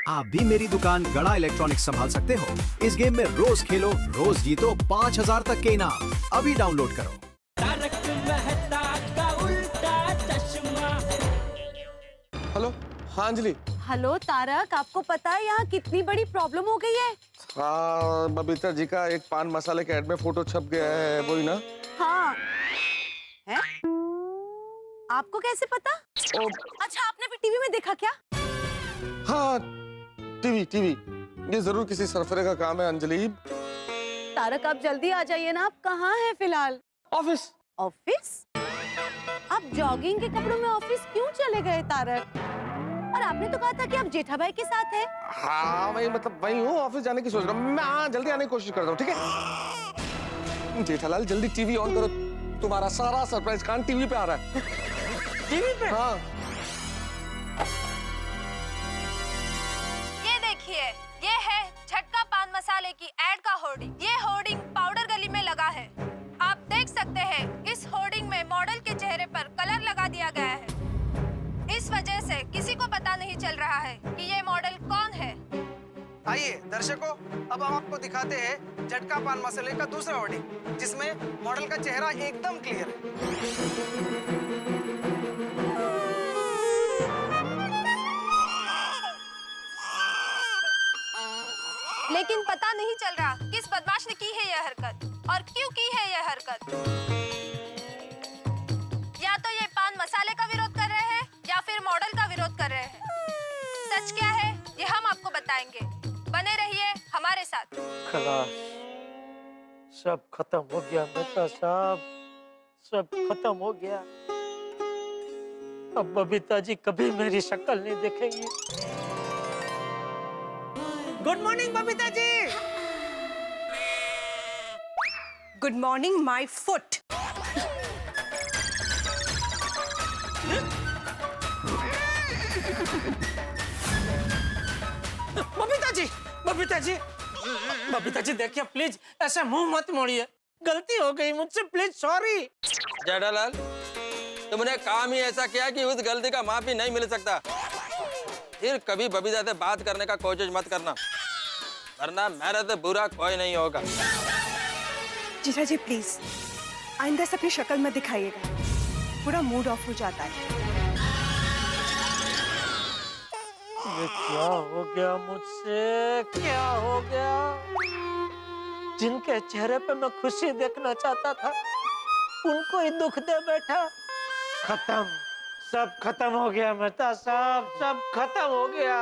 आप भी मेरी दुकान गड़ा इलेक्ट्रॉनिक्स संभाल सकते हो। इस गेम में रोज खेलो, रोज जीतो 5000 तक के इनाम। अभी डाउनलोड करो। तारक मेहता का उल्टा चश्मा। हेलो, हाँ अंजलि। हेलो तारक, आपको पता है यहाँ कितनी बड़ी प्रॉब्लम हो गई है? हाँ, बबीता जी का एक पान मसाले के ऐड में फोटो छप गया है, वही ना? हाँ। है? आपको कैसे पता? ओ, अच्छा, आपने भी टीवी में देखा क्या? हाँ, टीवी। ये जरूर किसी सरफरे का काम है अंजलि। तारक, आप जल्दी आ जाइए ना। आप कहाँ हैं फिलहाल? ऑफिस। ऑफिस? आप जॉगिंग के कपड़ों में ऑफिस क्यों चले गए तारक? और आपने तो कहा था कि आप जेठा भाई के साथ हैं। हाँ, मैं मतलब वही हूँ, ऑफिस जाने की सोच रहा हूँ। मैं हाँ जल्दी आने की कोशिश करता हूँ, ठीक है? जेठालाल जल्दी टीवी ऑन करो, तुम्हारा सारा सरप्राइज खान टीवी पे आ रहा है। टीवी पे? हाँ। ये देखिए, ये है झटका पान मसाले की एड का होर्डिंग। ये होर्डिंग पाउडर गली में लगा है। आप देख सकते हैं, इस होर्डिंग में मॉडल के चेहरे पर कलर लगा दिया गया है। इस वजह से किसी को पता नहीं चल रहा है कि ये मॉडल कौन है। आइए दर्शकों, अब हम आपको दिखाते हैं झटका पान मसाले का दूसरा होर्डिंग, जिसमें मॉडल का चेहरा एकदम क्लियर है। लेकिन पता नहीं चल रहा किस बदमाश ने की है यह हरकत और क्यों की है यह हरकत। या तो ये पान मसाले का विरोध कर रहे हैं या फिर मॉडल का विरोध कर रहे हैं। सच क्या है ये हम आपको बताएंगे। बने रहिए हमारे साथ। खलास, सब खत्म हो गया मेहता साहब, सब खत्म हो गया। अब बबीता जी कभी मेरी शक्ल नहीं देखेंगी। Good morning Babita ji. Good morning my foot. Babita ji देखिए, प्लीज ऐसे मुंह मत मोड़िए। गलती हो गई मुझसे, प्लीज सॉरी। जेठालाल, तुमने काम ही ऐसा किया कि उस गलती का माफी नहीं मिल सकता। फिर कभी बबीता से बात करने का कोशिश मत करना, वरना मेरे से बुरा कोई नहीं होगा। जीजा जी प्लीज आइंदा से अपनी शक्ल मत दिखाइएगा, पूरा मूड ऑफ हो जाता है। ये क्या हो गया मुझसे, क्या हो गया? जिनके चेहरे पे मैं खुशी देखना चाहता था, उनको ही दुख दे बैठा। खत्म, सब खत्म हो गया मेहता साहब, सब खत्म हो गया।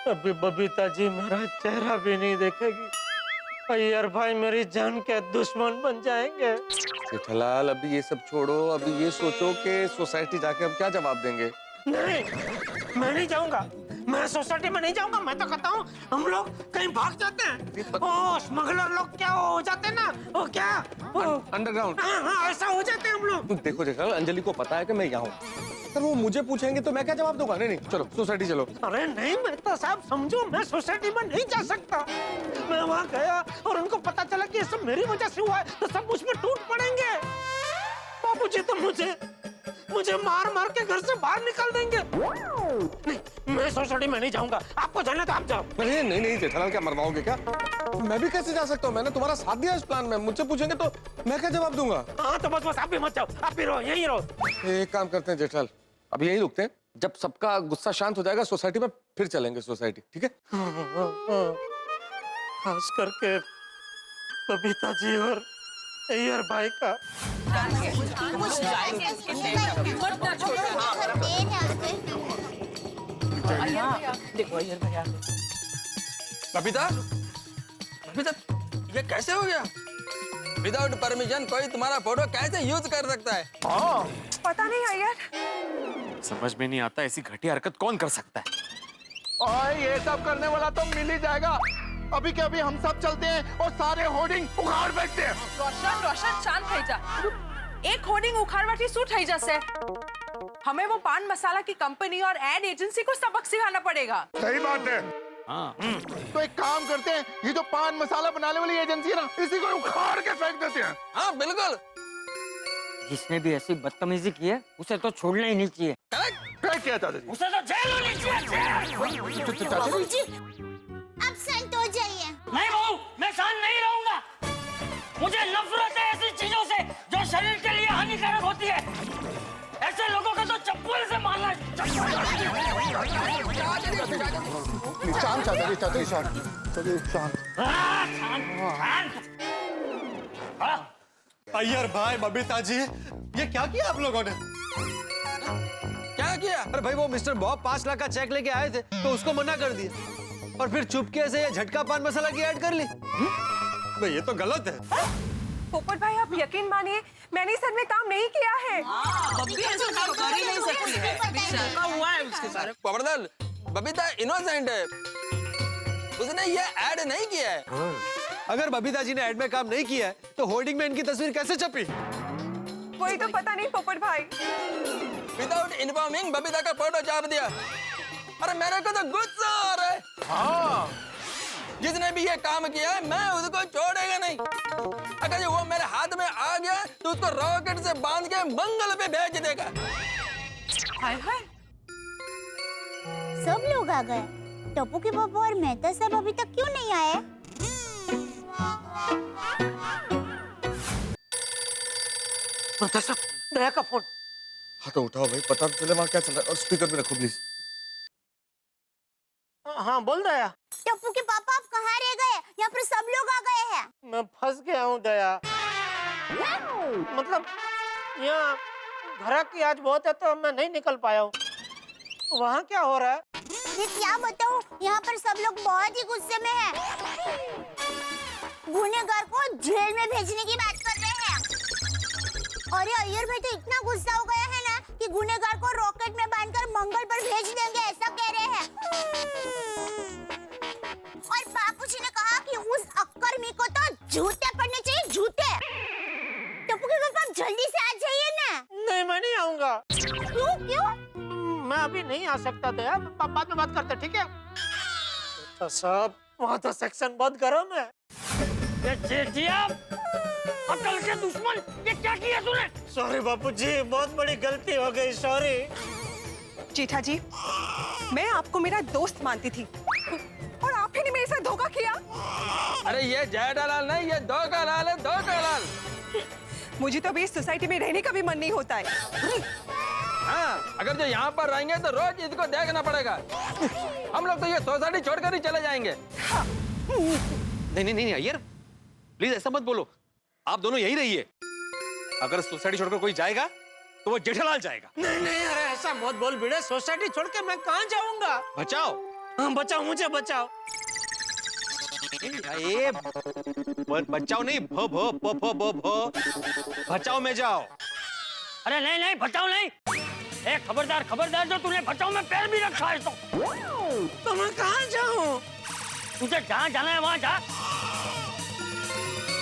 अभी बबीता जी मेरा चेहरा भी नहीं देखेगी। अय्यर भाई मेरी जान के दुश्मन बन जाएंगे। जेठालाल अभी ये सब छोड़ो, अभी ये सोचो कि सोसाइटी जाके हम क्या जवाब देंगे। नहीं, मैं नहीं जाऊंगा, मैं सोसाइटी में नहीं जाऊंगा। मैं तो कहता हूँ हम लोग कहीं भाग जाते हैं। ओ स्मगलर लोग क्या हो जाते हैं ना, वो क्या अंडरग्राउंड। हाँ, ऐसा हो जाते हैं हम लोग। देखो जेठालाल, अंजलि को पता है कि मैं यहाँ हूँ, सर वो मुझे पूछेंगे तो मैं क्या जवाब दूंगा? नहीं, चलो सोसाइटी चलो। अरे नहीं मेहता साहब, समझो मैं सोसाइटी में नहीं जा सकता। मैं वहाँ गया और उनको पता चला कि ये सब मेरी वजह से हुआ है तो सब मुझ में टूट पड़ेंगे। बाबूजी तो मुझे मार मार के घर से बाहर निकाल देंगे। नहीं, मैं सोसाइटी में नहीं जाऊंगा। आपको जाना तो आप जाओ। नहीं जेठालाल, क्या मरवाओगे क्या? मैं भी कैसे जा सकता हूँ? मैंने तुम्हारा साथ दिया इस प्लान में, मुझसे पूछेंगे तो मैं क्या जवाब दूंगा? हाँ तो बस आप भी मत जाओ, आप भी रहो, यहीं रहो। एक काम करते हैं जेठालाल, अभी यही रुकते हैं। जब सबका गुस्सा शांत हो जाएगा सोसाइटी में, फिर चलेंगे सोसाइटी, ठीक है? खास करके बबीता जी और अय्यर भाई का। देखो बबीता, ये कैसे हो गया? विदाउट परमिशन कोई तुम्हारा फोटो कैसे यूज कर सकता है? पता नहीं अय्यर, समझ में नहीं आता ऐसी घटिया हरकत कौन कर सकता है। और ये सब करने वाला तो मिल ही जाएगा। अभी के अभी हम सब चलते हैं और सारे होर्डिंग उखाड़ फेंकते हैं। रोशन शांत થઈ જા। एक होर्डिंग उखाड़वाથી શું થઈ જશે? हमें वो पान मसाला की कंपनी और एड एजेंसी को सबक सिखाना पड़ेगा। सही बात है। तो एक काम करते हैं, ये जो पान मसाला बनाने वाली एजेंसी है ना, इसी को उखाड़ के फेंक देते हैं। हाँ बिल्कुल। जिसने भी ऐसी बदतमीजी की है उसे तो छोड़ना ही नहीं चाहिए। करेक्ट। फेंक किया दादाजी? उसे तो जेल होनी चाहिए। बाबूजी, अब शांत हो जाइए। नहीं बहू, मैं शांत नहीं रहूंगा। मुझे नफरत है ऐसी चीजों से जो शरीर के लिए हानिकारक होती है। ऐसे लोगों को तो चप्पल से मारना। शांत चाचा जी, शांत। अय्यर भाई, बबीता जी, ये क्या किया आप लोगों ने? क्या किया? अरे भाई वो मिस्टर बॉब 5 लाख का चेक लेके आए थे तो उसको मना कर दिया और फिर चुपके से ये झटका पान मसाला की ऐड कर ली। भाई ये तो गलत है। पोपट भाई आप यकीन मानिए मैंने इस में काम नहीं किया है। खबरदार, बबीता इनोसेंट है, उसने ये ऐड नहीं किया है। अगर बबीता जी ने ऐड में काम नहीं किया है तो होर्डिंग में इनकी तस्वीर कैसे छपी? वही तो पता नहीं पोपट भाई। विदाउट इन्फॉर्मिंग बबीता का फोटो छाप दिया। अरे मेरे को तो गुस्सा आ रहा है। हाँ, जिसने भी ये काम किया है मैं उसको छोड़ेगा नहीं। अगर ये वो मेरे हाथ में आ गया तो उसको रॉकेट से बांध के मंगल पे भेज देगा। हाय हाय, सब लोग आ गए। टप्पू के पापा और मेहता साहब अभी तक क्यों नहीं आए? दया का फोन। हाँ तो उठाओ भाई, पता तो चले वहाँ क्या चल रहा है। और स्पीकर पे रखो प्लीज। हाँ बोल दया। टप्पू के पापा आप कहाँ रह गए? यहाँ पर सब लोग आ गए हैं। मैं फंस गया हूँ दया। मतलब यहाँ घर की आज बहुत है तो मैं नहीं निकल पाया हूँ। वहाँ क्या हो रहा है? ये क्या बताऊँ, यहाँ पर सब लोग बहुत ही गुस्से में हैं। गुनहगार को जेल में भेजने की बात कर रहे हैं। और ये अय्यर भाई तो इतना गुस्सा हो गया है ना कि गुनहगार को रॉकेट में बांधकर मंगल पर भेज देंगे, ऐसा कह रहे हैं। और बापूजी ने कहा कि उस अक्कर्मी को तो जूते पड़ने चाहिए, जूते। टप्पू के पापा आप जल्दी से आ जाइए ना। नहीं मैं नहीं आऊँगा। क्यों? मैं अभी नहीं आ सकता दया, बाद में बात करते, ठीक है? तो सब वहाँ तो सेक्शन बहुत गर्म है। ये चेटिया, अकल के दुश्मन, ये क्या किया तूने? सॉरी बापूजी, बहुत बड़ी गलती हो गई, सॉरी। जेठा जी, मैं आपको मेरा दोस्त मानती थी और आप ही ने मेरे साथ धोखा किया। अरे ये जेठालाल नहीं, ये धोखालाल है, धोखालाल। मुझे तो अभी इस सोसाइटी में रहने का भी मन नहीं होता है। हाँ, अगर जो यहाँ पर रहेंगे तो रोज इसको देखना पड़ेगा। हम लोग तो ये सोसाइटी छोड़कर ही चले जाएंगे। नहीं अय्यर, प्लीज ऐसा मत बोलो। आप दोनों यही रहिए। अगर सोसाइटी छोड़कर कोई जाएगा तो वो जेठालाल जाएगा। नहीं अरे ऐसा मत बोल भिड़े, सोसाइटी छोड़ के मैं कहाँ जाऊँगा? बचाओ। हाँ बचाओ, मुझे बचाओ। ये बचाओ नहीं, भ बचाओ में जाओ। अरे नहीं बचाओ नहीं। ए खबरदार, जो तूने बचाओ में पैर भी रखा है तो मैं कहाँ जाऊँ? तुझे जहाँ जाना है वहाँ जा,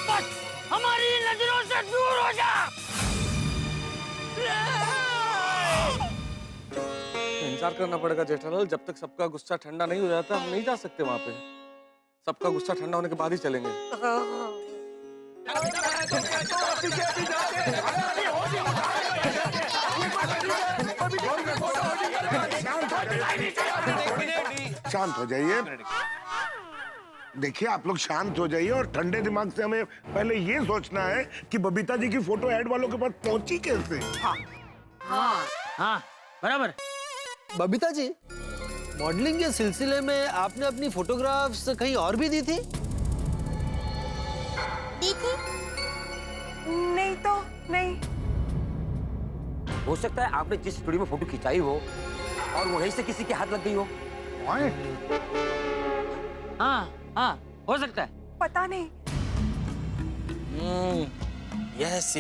बस हमारी नजरों से दूर हो जा। इंतजार करना पड़ेगा जेठालाल, जब तक सबका गुस्सा ठंडा नहीं हो जाता हम नहीं जा सकते वहाँ पे। सबका गुस्सा ठंडा होने के बाद ही चलेंगे। शांत हो जाइए। देखिए आप लोग शांत हो जाइए और ठंडे दिमाग से हमें पहले ये सोचना है कि बबीता जी की फोटो ऐड वालों के पास पहुंची कैसे। हाँ बराबर। बबीता जी, मॉडलिंग के सिलसिले में आपने अपनी फोटोग्राफ्स कहीं और भी दी थी? नहीं तो नहीं। हो सकता है आपने जिस स्टूडियो में फोटो खिंचाई हो और वहीं से किसी के हाथ लग गई हो। हाँ हो सकता है। पता नहीं। यस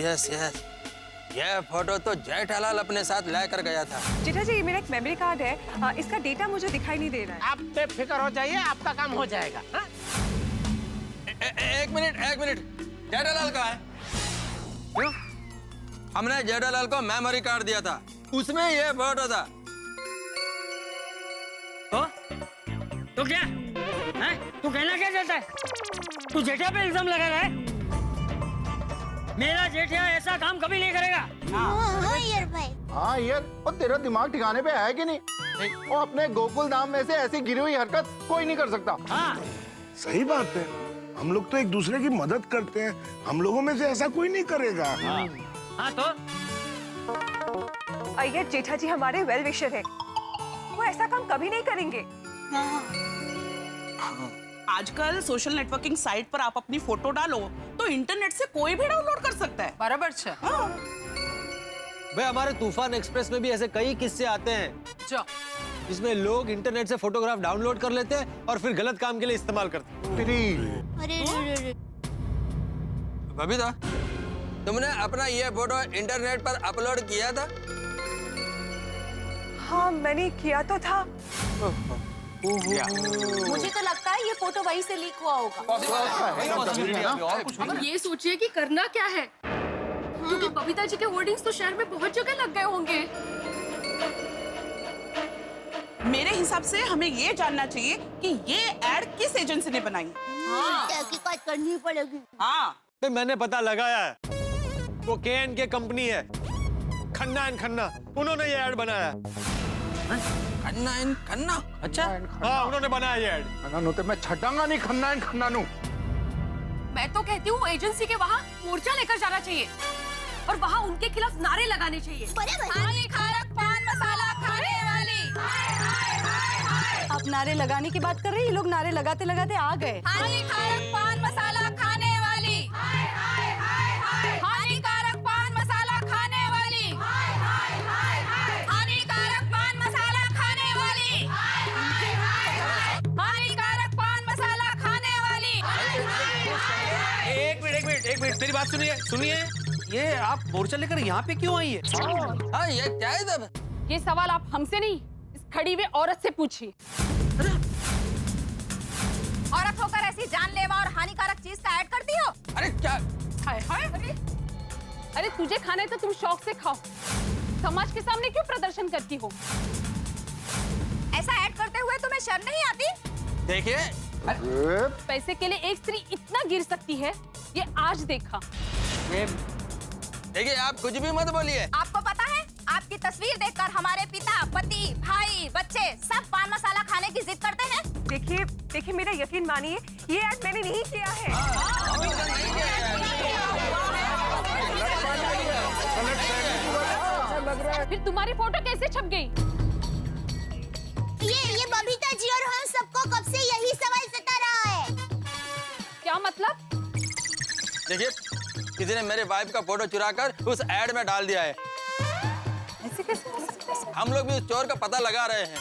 ये फोटो तो जेठालाल अपने साथ लेकर गया था। जेठा जी, ये मेरा एक मेमोरी कार्ड है, इसका डेटा मुझे दिखाई नहीं दे रहा है। आप बेफिक्र हो जाइए, आपका काम हो जाएगा। हाँ? एक मिनट, जेठालाल कहाँ है? क्यों? हमने जेठालाल को मेमोरी कार्ड दिया था, उसमें ये फोटो था। तो क्या? तू कहना क्या चाहता है? तू जेठा पे इल्जाम लगा रहा है? मेरा जेठिया ऐसा काम कभी नहीं करेगा। हाँ यार भाई। हाँ यार, और तेरा दिमाग ठिकाने पे है कि नहीं? वो अपने गोकुल धाम में से ऐसी गिरी हुई हरकत कोई नहीं कर सकता। हाँ सही बात है, हम लोग तो एक दूसरे की मदद करते हैं, हम लोगों में से ऐसा कोई नहीं करेगा। हाँ तो अय्यर जेठा जी हमारे वेल विशर है, वो ऐसा काम कभी नहीं करेंगे। आजकल सोशल नेटवर्किंग साइट पर आप अपनी फोटो डालो तो इंटरनेट से कोई भी डाउनलोड कर सकता है। बराबर छे। भाई हमारे तूफान एक्सप्रेस में भी ऐसे कई किस्से आते हैं जो जिसमें लोग इंटरनेट से फोटोग्राफ डाउनलोड कर लेते हैं और फिर गलत काम के लिए इस्तेमाल करते हैं। अरे बबीता, तुमने अपना ये फोटो इंटरनेट पर अपलोड किया था? हाँ मैंने किया तो था। मुझे तो लगता है ये फोटो वहीं से लीक हुआ होगा। अब ये सोचिए कि करना क्या है, क्योंकि बबीता जी के होर्डिंग्स तो शहर में बहुत जगह लग गए होंगे। मेरे हिसाब से हमें ये जानना चाहिए कि ये एड किस एजेंसी ने बनाई। तहकीकात करनी पड़ेगी। हाँ तो मैंने पता लगाया है, वो के कंपनी है, खन्ना एंड खन्ना, उन्होंने ये ऐड बनाया है। खन्ना एंड खन्ना? अच्छा हाँ, उन्होंने बनाया ये ऐड। खन्ना तो मैं छटांगा नहीं, खन्ना एंड खन्ना नू। मैं तो कहती हूँ एजेंसी के वहाँ मोर्चा लेकर जाना चाहिए और वहाँ उनके खिलाफ नारे लगाने चाहिए। हानिकारक पान मसाला खाने वाली। आप नारे लगाने की बात कर रहे हैं, ये लोग नारे लगाते लगाते आ गए। हानिकारक पान मसाला खाने वाली। हानिकारक पान मसाला खाने वाली। हानिकारक पान मसाला खाने वाली। हानिकारक पान मसाला खाने वाली। एक मिनट मेरी बात सुनिए, ये आप मोर्चा लेकर यहाँ पे क्यों आई है? हाँ ये क्या है तब? ये सवाल आप हमसे नहीं, इस खड़ी हुई औरत से पूछिए। औरत होकर ऐसी जानलेवा और हानिकारक चीज का ऐड करती हो? अरे क्या? हाय हाय। अरे तुझे खाना है तो तुम शौक से खाओ, समाज के सामने क्यों प्रदर्शन करती हो? ऐसा ऐड करते हुए तुम्हें शर्म नहीं आती? देखिए, पैसे के लिए एक स्त्री इतना गिर सकती है, ये आज देखा। देखिए आप कुछ भी मत बोलिए। आपको पता है, आपकी तस्वीर देखकर हमारे पिता, पति, भाई, बच्चे सब पान मसाला खाने की जिद करते हैं। देखिए मेरा यकीन मानिए, ये ऐड मैंने नहीं किया है। फिर तुम्हारी फोटो कैसे छप गई? ये बबीता जी और हम सबको कब से यही सवाल सता रहा है। क्या मतलब? देखिए, किसी ने मेरे वाइफ का फोटो चुराकर उस ऐड में डाल दिया है। ऐसे कैसे? हम लोग भी उस चोर का पता लगा रहे हैं।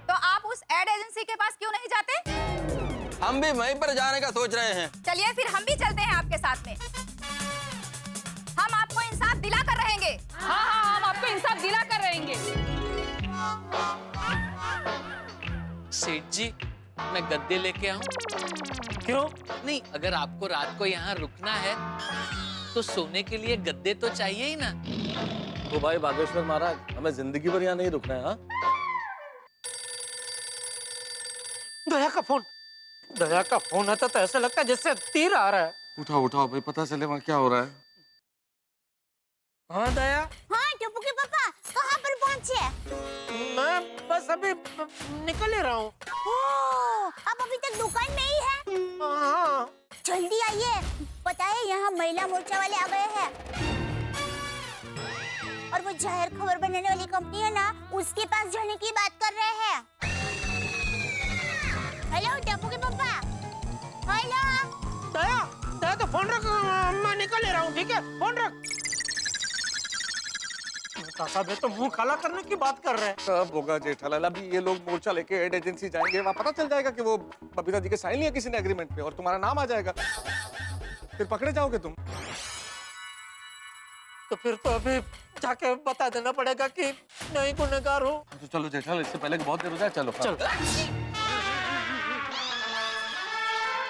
तो आप उस एड एजेंसी के पास क्यों नहीं जाते? हम भी वहीं पर जाने का सोच रहे हैं। चलिए फिर हम भी चलते हैं आपके साथ में। हम आपको इंसाफ दिला कर रहेंगे। हाँ, हम आपको इंसाफ दिला कर रहेंगे। सेठ जी, मैं गद्दे लेके आऊं? क्यों? नहीं, अगर आपको रात को यहाँ रुकना है तो सोने के लिए गद्दे तो चाहिए ही ना। तो भाई बागेश्वर महाराज, हमें जिंदगी भर यहाँ नहीं रुकना है। हाँ? दया का फोन आता तो ऐसा लगता है जैसे तीर आ रहा है। उठाओ भाई, पता चले वहाँ क्या हो रहा है। हाँ दया। हाँ टप्पू के पापा, कहाँ पर पहुँचे? मैं बस अभी निकल ही रहा हूँ। आप अभी तक दुकान में ही है? हाँ। जल्दी आइए, पता है यहाँ महिला मोर्चा वाले आ गए हैं और वो जाहिर खबर बनाने वाली कंपनी है ना, उसके पास जाने की बात कर रहे हैं। हेलो टप्पू के पापा। हेलो दया तो फोन रख, मैं निकल ले रहा हूँ। ठीक है, फोन रख। साहब ये तो मुंह काला करने की बात कर रहे हैं। कब होगा जेठालाल? अभी ये लोग मोर्चा लेके एड एजेंसी जाएंगे, वहाँ पता चल जाएगा कि वो बबीता जी के साइन लिया किसी ने एग्रीमेंट पे और तुम्हारा नाम आ जाएगा, फिर पकड़े जाओगे तुम। तो फिर तो अभी जाके बता देना पड़ेगा कि नहीं गुनहगार हूँ। तो चलो जेठालाल, इससे पहले कि बहुत देर हो जाए, चलो।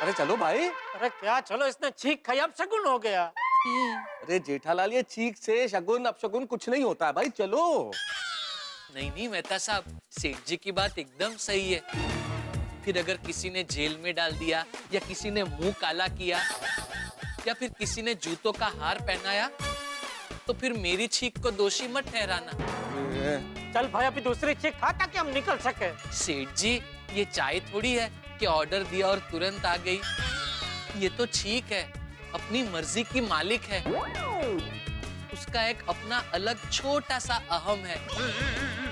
अरे चलो भाई। अरे क्या चलो, इसने छींक खाई, अब शगुन हो गया। अरे जेठालाल, ये चीख से शगुन अपशगुन कुछ नहीं होता है भाई, चलो। नहीं मेहता साहब, सेठ जी की बात एकदम सही है। फिर अगर किसी ने जेल में डाल दिया या किसी ने मुंह काला किया या फिर किसी ने जूतों का हार पहनाया तो फिर मेरी छींक को दोषी मत ठहराना। चल भाई अभी दूसरी चीज खा ताकि हम निकल सके। सेठ जी ये चाय थोड़ी है कि ऑर्डर दिया और तुरंत आ गई। ये तो छींक है, अपनी मर्जी की मालिक है। उसका एक अपना अलग छोटा सा अहम है।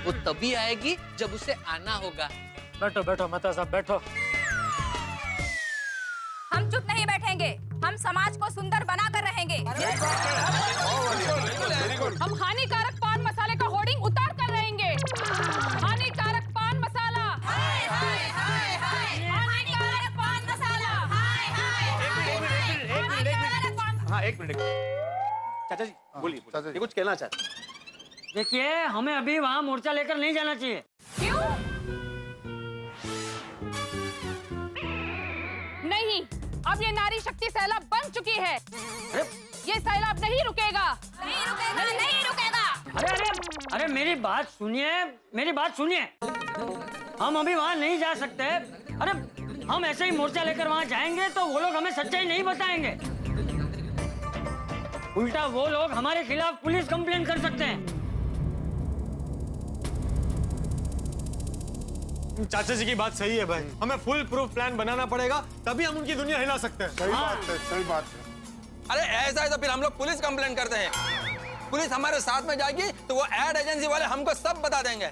वो तभी आएगी जब उसे आना होगा। बैठो बैठो मेहता साहब बैठो। हम चुप नहीं बैठेंगे, हम समाज को सुंदर बनाकर रहेंगे। हम हानिकारक पान मसाले का होर्डिंग उतार कर रहेंगे। हानिकारक पान मसाला, हानिकारक पान मसाला, हाँ एक मिनट। चाचा जी बोलिए, ये कुछ कहना चाहते हैं। देखिए हमें अभी वहाँ मोर्चा लेकर नहीं जाना चाहिए। क्यों? नहीं, अब ये नारी शक्ति सैलाब बन चुकी है। ये सैलाब नहीं रुकेगा। नहीं रुकेगा, नहीं रुकेगा। अरे अरे अरे मेरी बात सुनिए, मेरी बात सुनिए। हम अभी वहाँ नहीं जा सकते। अरे हम ऐसे ही मोर्चा लेकर वहाँ जाएंगे तो वो लोग हमें सच्चाई नहीं बताएंगे। उल्टा वो लोग हमारे खिलाफ पुलिस कंप्लेंट कर सकते हैं। चाचा जी की बात सही है भाई, हमें फुल प्रूफ प्लान बनाना पड़ेगा, तभी हम उनकी दुनिया हिला सकते हैं। सही बात है, सही बात है। अरे ऐसा है तो फिर हम लोग पुलिस कंप्लेंट करते हैं। पुलिस हमारे साथ में जाएगी तो वो एड एजेंसी वाले हमको सब बता देंगे।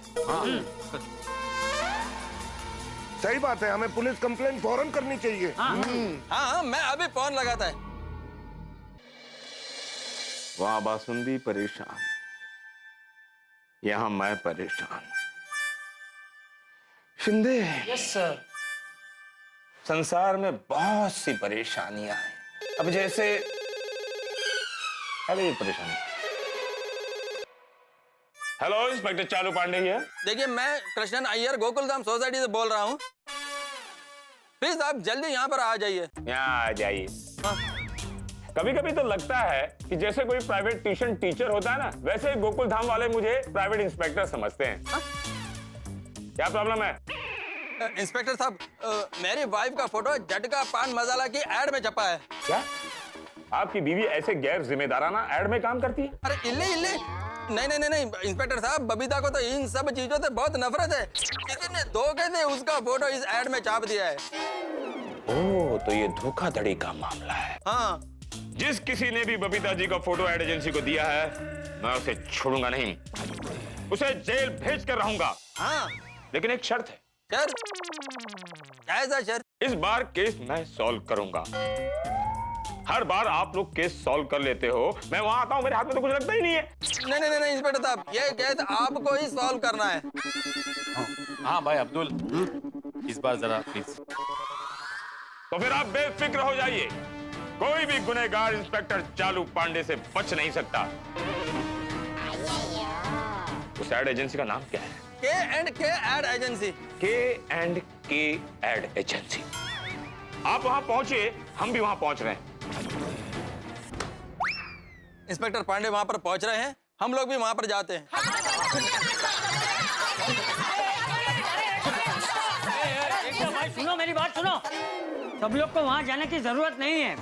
सही बात है, हमें पुलिस कंप्लेंट फौरन करनी चाहिए। हाँ मैं अभी फोन लगाता है। वहां बासुंदी परेशान, यहां मैं परेशान। Shinde, yes sir. संसार में बहुत सी परेशानियां हैं। अब जैसे अरे ये परेशानी। हेलो इंस्पेक्टर चालू पांडे है। देखिए मैं कृष्णन अय्यर गोकुलधाम सोसाइटी से बोल रहा हूँ। प्लीज आप जल्दी यहाँ पर आ जाइए। यहाँ आ जाइए। कभी कभी तो लगता है कि जैसे कोई प्राइवेट ट्यूशन टीचर होता है ना, वैसे गोकुलधाम वाले मुझे प्राइवेट इंस्पेक्टर समझते हैं। क्या प्रॉब्लम है? इंस्पेक्टर साहब, मेरी वाइफ का फोटो झटका पान मसाला की एड में छपा है। क्या आपकी बीवी ऐसे गैर जिम्मेदाराना एड में काम करती है? अरे इल्ले इल्ले नहीं नहीं नहीं इंस्पेक्टर साहब, बबीता को तो इन सब चीजों से बहुत नफरत है। किसी ने धोखे से उसका फोटो इस एड में छाप दिया है। ओह, तो ये धोखाधड़ी का मामला है। हाँ। जिस किसी ने भी बबीता जी का फोटो एड एजेंसी को दिया है, मैं उसे छोड़ूंगा नहीं, उसे जेल भेज कर रहूंगा। हाँ। लेकिन एक शर्त है। शर्त? कैसा शर्त? इस बार केस मैं सॉल्व करूंगा। हर बार आप लोग केस सॉल्व कर लेते हो, मैं वहां आता हूं, मेरे हाथ में तो कुछ लगता ही नहीं है। नहीं इंस्पेक्टर साहब, ये केस आपको ही सॉल्व करना है। हाँ भाई अब्दुल, इस बार जरा प्लीज। तो फिर आप बेफिक्र हो जाइए, कोई भी गुनहगार इंस्पेक्टर चालू पांडे से बच नहीं सकता। उस एड एजेंसी का नाम क्या है? K&K ad agency. K&K ad agency. आप वहां पहुंचिए, हम भी वहां पहुंच रहे हैं। इंस्पेक्टर पांडे वहां पर पहुंच रहे हैं, हम लोग भी वहां पर जाते हैं। भाई सुनो, मेरी बात सुनो। सब लोग को वहाँ जाने की जरूरत नहीं है।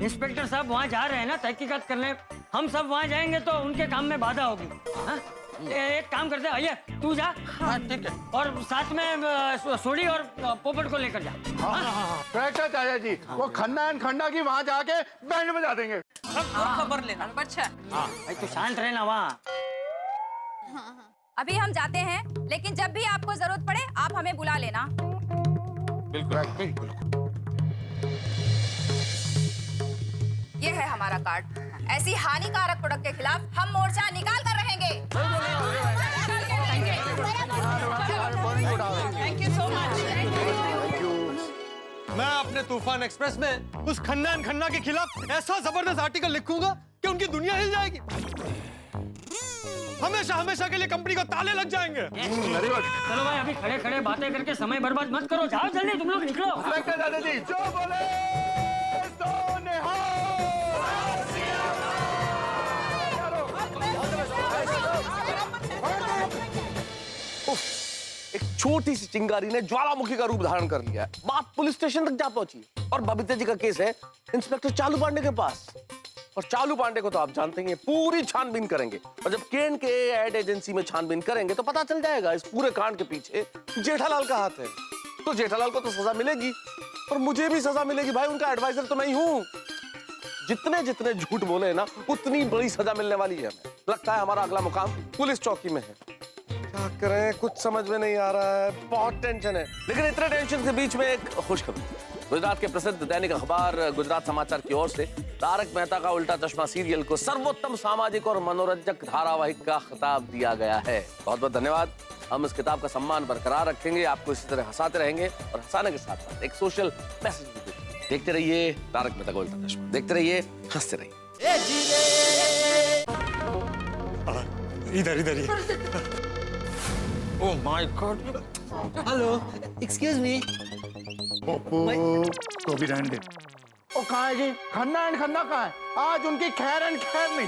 इंस्पेक्टर साहब वहाँ जा रहे हैं ना तहकीकात करने, हम सब वहाँ जाएंगे तो उनके काम में बाधा होगी। हाँ? एक काम करते हैं, आइए तू जा। हाँ ठीक है। और साथ में सोडी और पोपट को लेकर जा। करेक्ट है चाचा जी, वो खन्ना एंड खंडा की वहाँ जाके बैंड बजा देंगे। खबर लेना। अच्छा भाई तू शांत रहना वहाँ। अभी हम जाते हैं, लेकिन जब भी आपको जरूरत पड़े आप हमें बुला लेना। बिल्कुल। ये है हमारा कार्ड। ऐसी हानिकारक प्रोडक्ट के खिलाफ हम मोर्चा निकाल कर रहेंगे। Thank you so much. मैं अपने तूफान एक्सप्रेस में उस खन्ना एंड खन्ना के खिलाफ ऐसा जबरदस्त आर्टिकल लिखूंगा कि उनकी दुनिया हिल जाएगी। हमेशा हमेशा के लिए कंपनी को ताले लग जाएंगे। चलो भाई, अभी खड़े खड़े बातें करके समय बर्बाद मत करो, जाओ जल्दी तुम लोग निकलो। दादा जी जो बोले तो निहाल। एक छोटी सी चिंगारी ने ज्वालामुखी का रूप धारण कर लिया है। बात पुलिस स्टेशन तक जा पहुंची और बबीता जी का केस है इंस्पेक्टर चालू पांडे के पास। और चालू पांडे को तो आप जानते हैं, पूरी छानबीन करेंगे और जब केन के एड एजेंसी में छानबीन करेंगे तो पता चल जाएगा इस पूरे कांड के पीछे जेठालाल का हाथ है। तो जेठालाल को तो सजा मिलेगी और मुझे भी सजा मिलेगी भाई, उनका एडवाइजर तो मैं ही हूं। जितने जितने झूठ बोले ना उतनी बड़ी सजा मिलने वाली है हमें। लगता है हमारा अगला मुकाम पुलिस चौकी में है। क्या करें कुछ समझ में नहीं आ रहा है, बहुत टेंशन है। लेकिन इतने टेंशन के बीच में एक खुशखबरी। गुजरात के प्रसिद्ध दैनिक अखबार गुजरात समाचार की ओर से तारक मेहता का उल्टा चश्मा सीरियल को सर्वोत्तम सामाजिक और मनोरंजक धारावाहिक का खिताब दिया गया है। बहुत बहुत धन्यवाद। हम इस किताब का सम्मान बरकरार रखेंगे, आपको इसी तरह हंसाते रहेंगे और हंसाने के साथ साथ एक सोशल मैसेज भी देंगे। देखते रहिए तारक मेहता का उल्टा चश्मा, देखते रहिए, हंसते रहिए। इधर इधर oh my God. Hello, excuse me. तो भी रहने दे। ओ कहाँ है जी? खन्ना एंड खन्ना कहाँ है? आज उनकी खैर एंड खैर नहीं।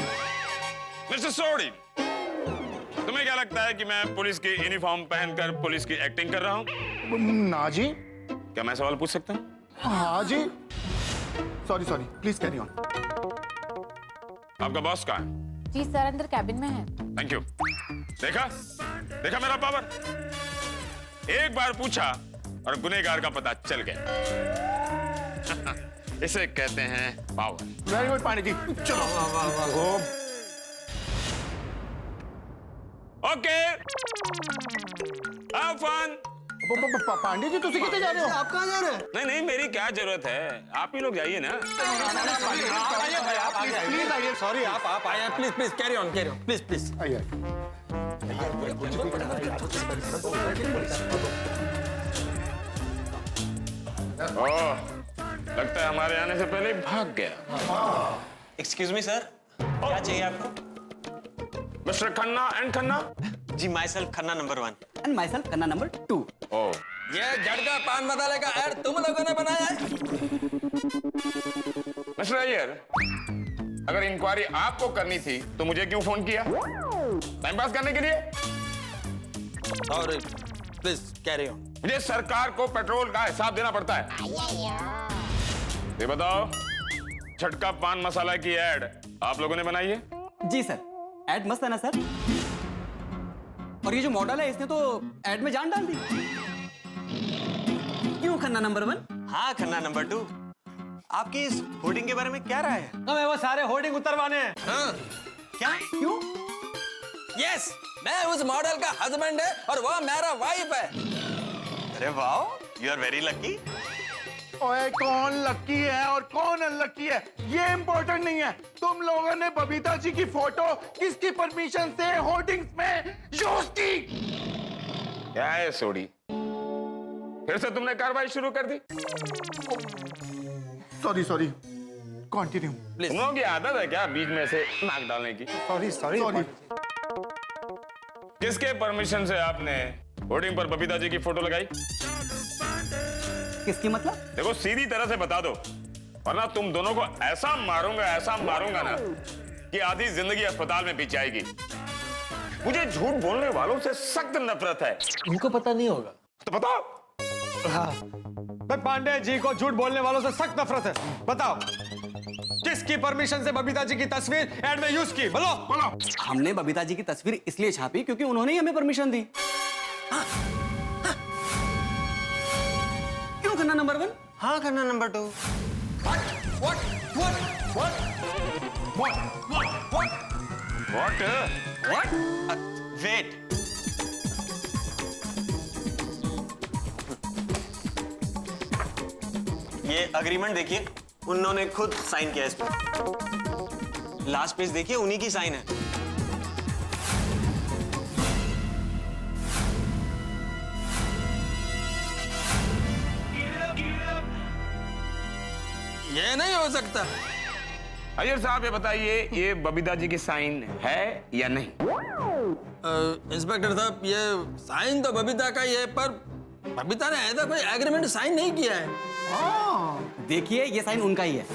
मिस्टर सोडी, तुम्हें क्या लगता है कि मैं पुलिस की यूनिफॉर्म पहनकर पुलिस की एक्टिंग कर रहा हूँ? ना जी। क्या मैं सवाल पूछ सकता हूँ? हाँ जी। Sorry sorry, please carry on. आपका बॉस कहाँ है? जी सर, अंदर कैबिन में है। Thank you. देखा देखा मेरा पावर। एक बार पूछा और गुनहगार का पता चल गया। इसे कहते हैं power. Very good Pandey ji, चलो। Okay, have fun. Pandey ji तुसी कितने जा रहे हो? आप कहाँ जा रहे हैं? नहीं नहीं, मेरी क्या जरूरत है, आप ही लोग जाइए ना। प्लीज आइए। सॉरी, आप आइए, प्लीज कैरी ऑन प्लीज। आइए। लगता है हमारे आने से पहले ही भाग गया। एक्सक्यूज मी सर, क्या चाहिए आपको? Mister Khanna and Khanna. जी myself Khanna number 1 and myself Khanna number 2। Oh, ये झटका पान मसाले का ऐड तुम लोगों ने बनाया है? मिस्टर अय्यर, अगर इंक्वायरी आपको करनी थी तो मुझे क्यों फोन किया? टाइम पास करने के लिए? और प्लीज कैरी ऑन। मुझे सरकार को पेट्रोल का हिसाब देना पड़ता है। ये बताओ, झटका पान मसाला की एड आप लोगों ने बनाई है? जी सर, एड मस्त है ना सर? और ये जो मॉडल है इसने तो एड में जान डाल दी। क्यों खन्ना नंबर 1? हाँ खन्ना नंबर 2। आपकी इस होर्डिंग के बारे में क्या राय है? हमें वो सारे होर्डिंग उतरवाने हैं। हाँ। क्या? क्यों? यस, मैं उस मॉडल का हस्बैंड है और वो मेरा वाइफ है। अरे वाह, यू आर वेरी लकी। ओए कौन लकी है और कौन अनलकी है ये इम्पोर्टेंट नहीं है। तुम लोगों ने बबीता जी की फोटो किसकी परमिशन से होर्डिंग्स में यूज की? क्या है सोडी, फिर से तुमने कार्रवाई शुरू कर दी? Sorry sorry, continue. तुम लोगों की आदत है क्या बीच में से नाक डालने की? Sorry sorry. किसके परमिशन से आपने होर्डिंग पर बबीता जी की फोटो लगाई? किसकी मतलब? देखो सीधी तरह से बता दो, वरना तुम दोनों को ऐसा मारूंगा ना कि आधी जिंदगी अस्पताल में बीत जाएगी। मुझे झूठ बोलने वालों से सख्त नफरत है। उनको पता नहीं होगा तो बताओ। हाँ, पांडे जी को झूठ बोलने वालों से सख्त नफरत है। बताओ, किसकी परमिशन से बबीता जी की तस्वीर एड में यूज की? बोलो। हमने बबीता जी की तस्वीर इसलिए छापी क्योंकि उन्होंने ही हमें परमिशन दी। क्यों खन्ना नंबर 1? हाँ खन्ना नंबर 2। What? वेट, ये अग्रीमेंट देखिए, उन्होंने खुद साइन किया इस पर। लास्ट पेज देखिए, उन्हीं की साइन है। ये नहीं हो सकता। अय्यर साहब ये बताइए, ये बबीता जी की साइन है या नहीं? इंस्पेक्टर साहब, ये साइन तो बबीता का ही है, पर बबीता ने ऐसा कोई एग्रीमेंट साइन नहीं किया है। देखिए ये साइन उनका ही है,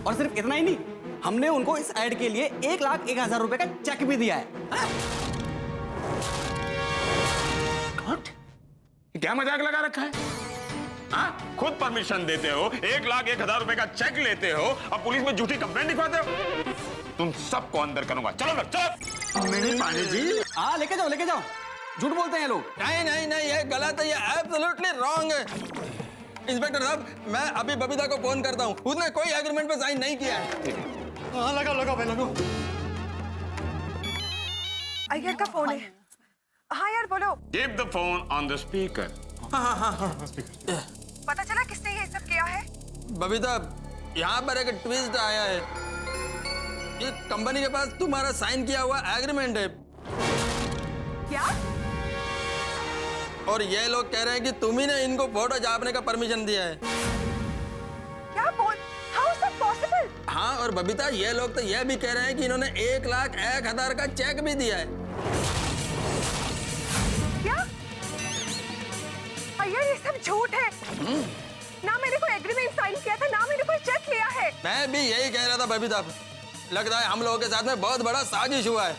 और सिर्फ इतना ही नहीं, हमने उनको इस ऐड के लिए 1,01,000 रुपए का चेक भी दिया है। क्या मजाक लगा रखा है? हाँ, खुद परमिशन देते हो, 1,01,000 रुपए का चेक लेते हो, अब पुलिस में झूठी कंप्लेंट लिखवाते हो। तुम सबको अंदर करूंगा। चलो लोग, चलो। नहीं पांडे जी। हाँ, लेके जाओ। झूठ बोलते हैं ये लोग। नहीं, ये गलत है, ये एब्सोल्युटली रॉन्ग है। इंस्पेक्टर साहब, मैं अभी बबीता को फोन करता हूँ, उसने कोई एग्रीमेंट पे साइन नहीं किया है। हाँ, लगाओ भाई, लगाओ। अय्यर का फोन है। हाँ यार, बोलो। Keep the phone on the speaker. हाँ। पता चला किसने ये सब किया है? बबीता, यहाँ पर एक ट्विस्ट आया है। ये कंपनी के पास तुम्हारा साइन किया हुआ एग्रीमेंट है। क्या? और ये लोग कह रहे हैं कि तुम ही ने इनको फोटो छापने का परमिशन दिया है। क्या बोल? How is that possible? हाँ, और बबीता, ये लोग तो ये भी कह रहे हैं कि इन्होंने 1,01,000 का चेक भी दिया है। क्या? अय्यर, ये सब झूठ है। ना मैंने कोई एग्रीमेंट साइन किया था, ना मैंने कोई चेक लिया है। मैं भी यही कह रहा था बबीता, लगता है हम लोगों के साथ में बहुत बड़ा साजिश हुआ है।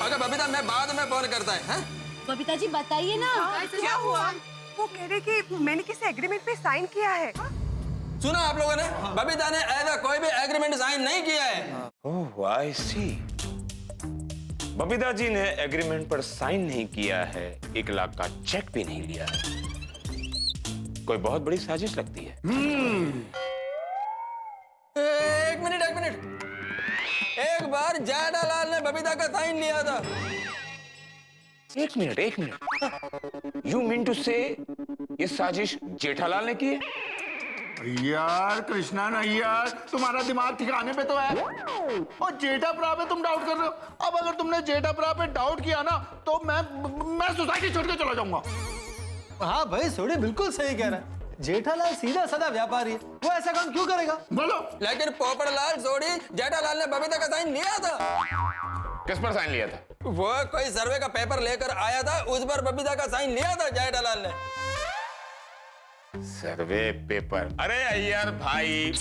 अगर बबीता, मैं बाद में फोन करता है। बबीता जी बताइए ना। क्या हुआ? वो कह रहे कि मैंने किसी एग्रीमेंट पे साइन किया है। सुना आप लोगों ने? बबीता ने ऐसा कोई भी एग्रीमेंट साइन नहीं किया है। ओह, I see. बबीता जी ने एग्रीमेंट पर साइन नहीं किया है, 1,00,000 का चेक भी नहीं लिया है। कोई बहुत बड़ी साजिश लगती है। एक मिनट। एक बार जेठालाल ने बबीता का साइन लिया था। एक minute. You mean to say ये साजिश जेठालाल ने की है? यार कृष्णा नैयर, तुम्हारा दिमाग ठिकाने पे तो है। और जेठा भरा पे तुम डाउट कर रहे हो। अब अगर तुमने जेठा भरा पे डाउट किया ना, तो मैं सोसाइटी छोड़ के चला जाऊंगा। हाँ भाई, सोडी बिल्कुल सही कह रहा है। जेठालाल सीधा साधा व्यापारी है, वो ऐसा काम क्यों करेगा? बोलो। लेकिन पोपटलाल सोडी, जेठालाल ने बबीता का साइन लिया था। किस पर साइन लिया था? वो कोई सर्वे का पेपर लेकर आया था, उस पर बबीता का साइन लिया था जेठालाल ने। सर्वे पेपर? अरे अय्यर भाई,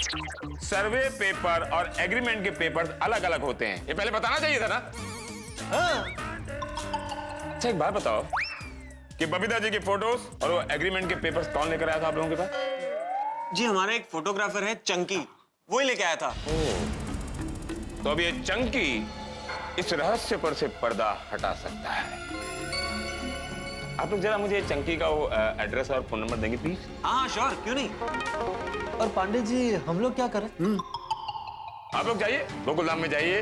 सर्वे पेपर और एग्रीमेंट के पेपर अलग अलग होते हैं, ये पहले बताना चाहिए था ना। अच्छा, एक बात बताओ कि बबीता जी की फोटोज और वो एग्रीमेंट के पेपर्स कौन लेकर आया था आप लोगों के पास? जी, हमारा एक फोटोग्राफर है चंकी, वो ही लेके आया था। तो अब ये चंकी इस रहस्य पर से पर्दा हटा सकता है। आप लोग जरा मुझे चंकी का वो एड्रेस और फोन नंबर देंगे प्लीज? हाँ श्योर, क्यों नहीं। और पांडे जी, हम लोग क्या करें? आप लोग जाइए, गोकुलधाम में जाइए,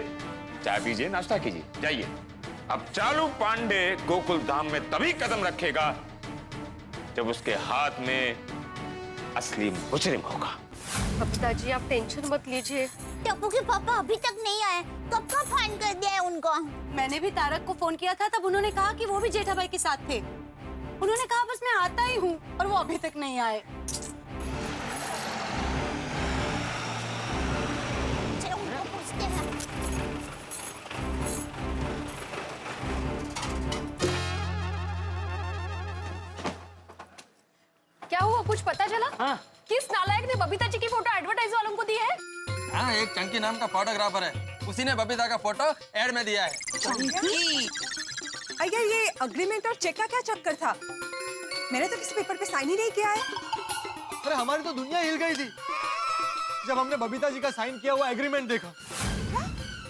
चाय पीजिए, नाश्ता कीजिए, जाइए। अब चालू पांडे गोकुलधाम में तभी कदम रखेगा जब उसके हाथ में असली मुजरिम होगा। बबीता जी, आप टेंशन मत लीजिए। टप्पू के पापा अभी तक नहीं आए, कब का फाइन कर दिया है उनको। मैंने भी तारक को फोन किया था, तब उन्होंने कहा कि वो भी जेठा भाई के साथ थे। उन्होंने कहा बस मैं आता ही हूँ, और वो अभी तक नहीं आए। चलो उनको पूछते हैं। क्या हुआ, कुछ पता चला? हाँ। किस नालायक ने बबीता जी की फोटो एडवर्टाइज वालों को दी है? हाँ, एक चंकी नाम का फोटोग्राफर है, उसी ने बबीता का फोटो एड में दिया है। अय्यर, ये अग्रीमेंट और चेक का क्या चक्कर था? मैंने तो किसी पेपर पे साइन ही नहीं किया है। अरे हमारी तो दुनिया हिल गई थी जब हमने बबीता जी का साइन किया हुआ एग्रीमेंट देखा।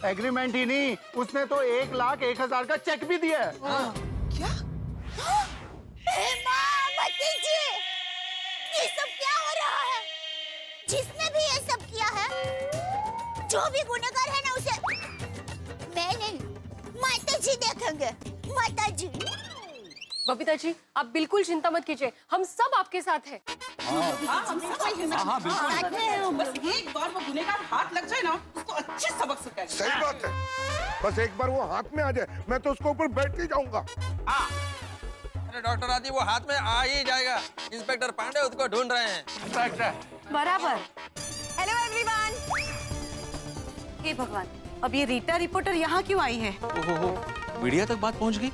एग्रीमेंट ही नहीं, उसने तो 1,01,000 का चेक भी दिया है। क्या? ये सब क्या हो रहा है? जिसने भी ये सब किया है, जो भी गुनहगार है ना, उसे मैं नहीं, माता जी देखेंगे, माता जी। बबीता जी, आप बिल्कुल चिंता मत कीजिए, हम सब आपके साथ हैं। हम सब बिल्कुल। बस एक बार वो गुनहगार हाथ लग जाए ना, उसको अच्छे सबक सिखाएंगे। सही बात है, बस एक बार वो हाथ में आ जाए, मैं तो उसके ऊपर बैठ के जाऊंगा। अरे डॉक्टर आदि, वो हाथ में आ ही जाएगा। इंस्पेक्टर पांडे उसको ढूंढ रहे हैं। बराबर। Hello everyone. हे भगवान, अब ये रीटा रिपोर्टर यहाँ क्यों आई है? मीडिया तक बात पहुंच गई।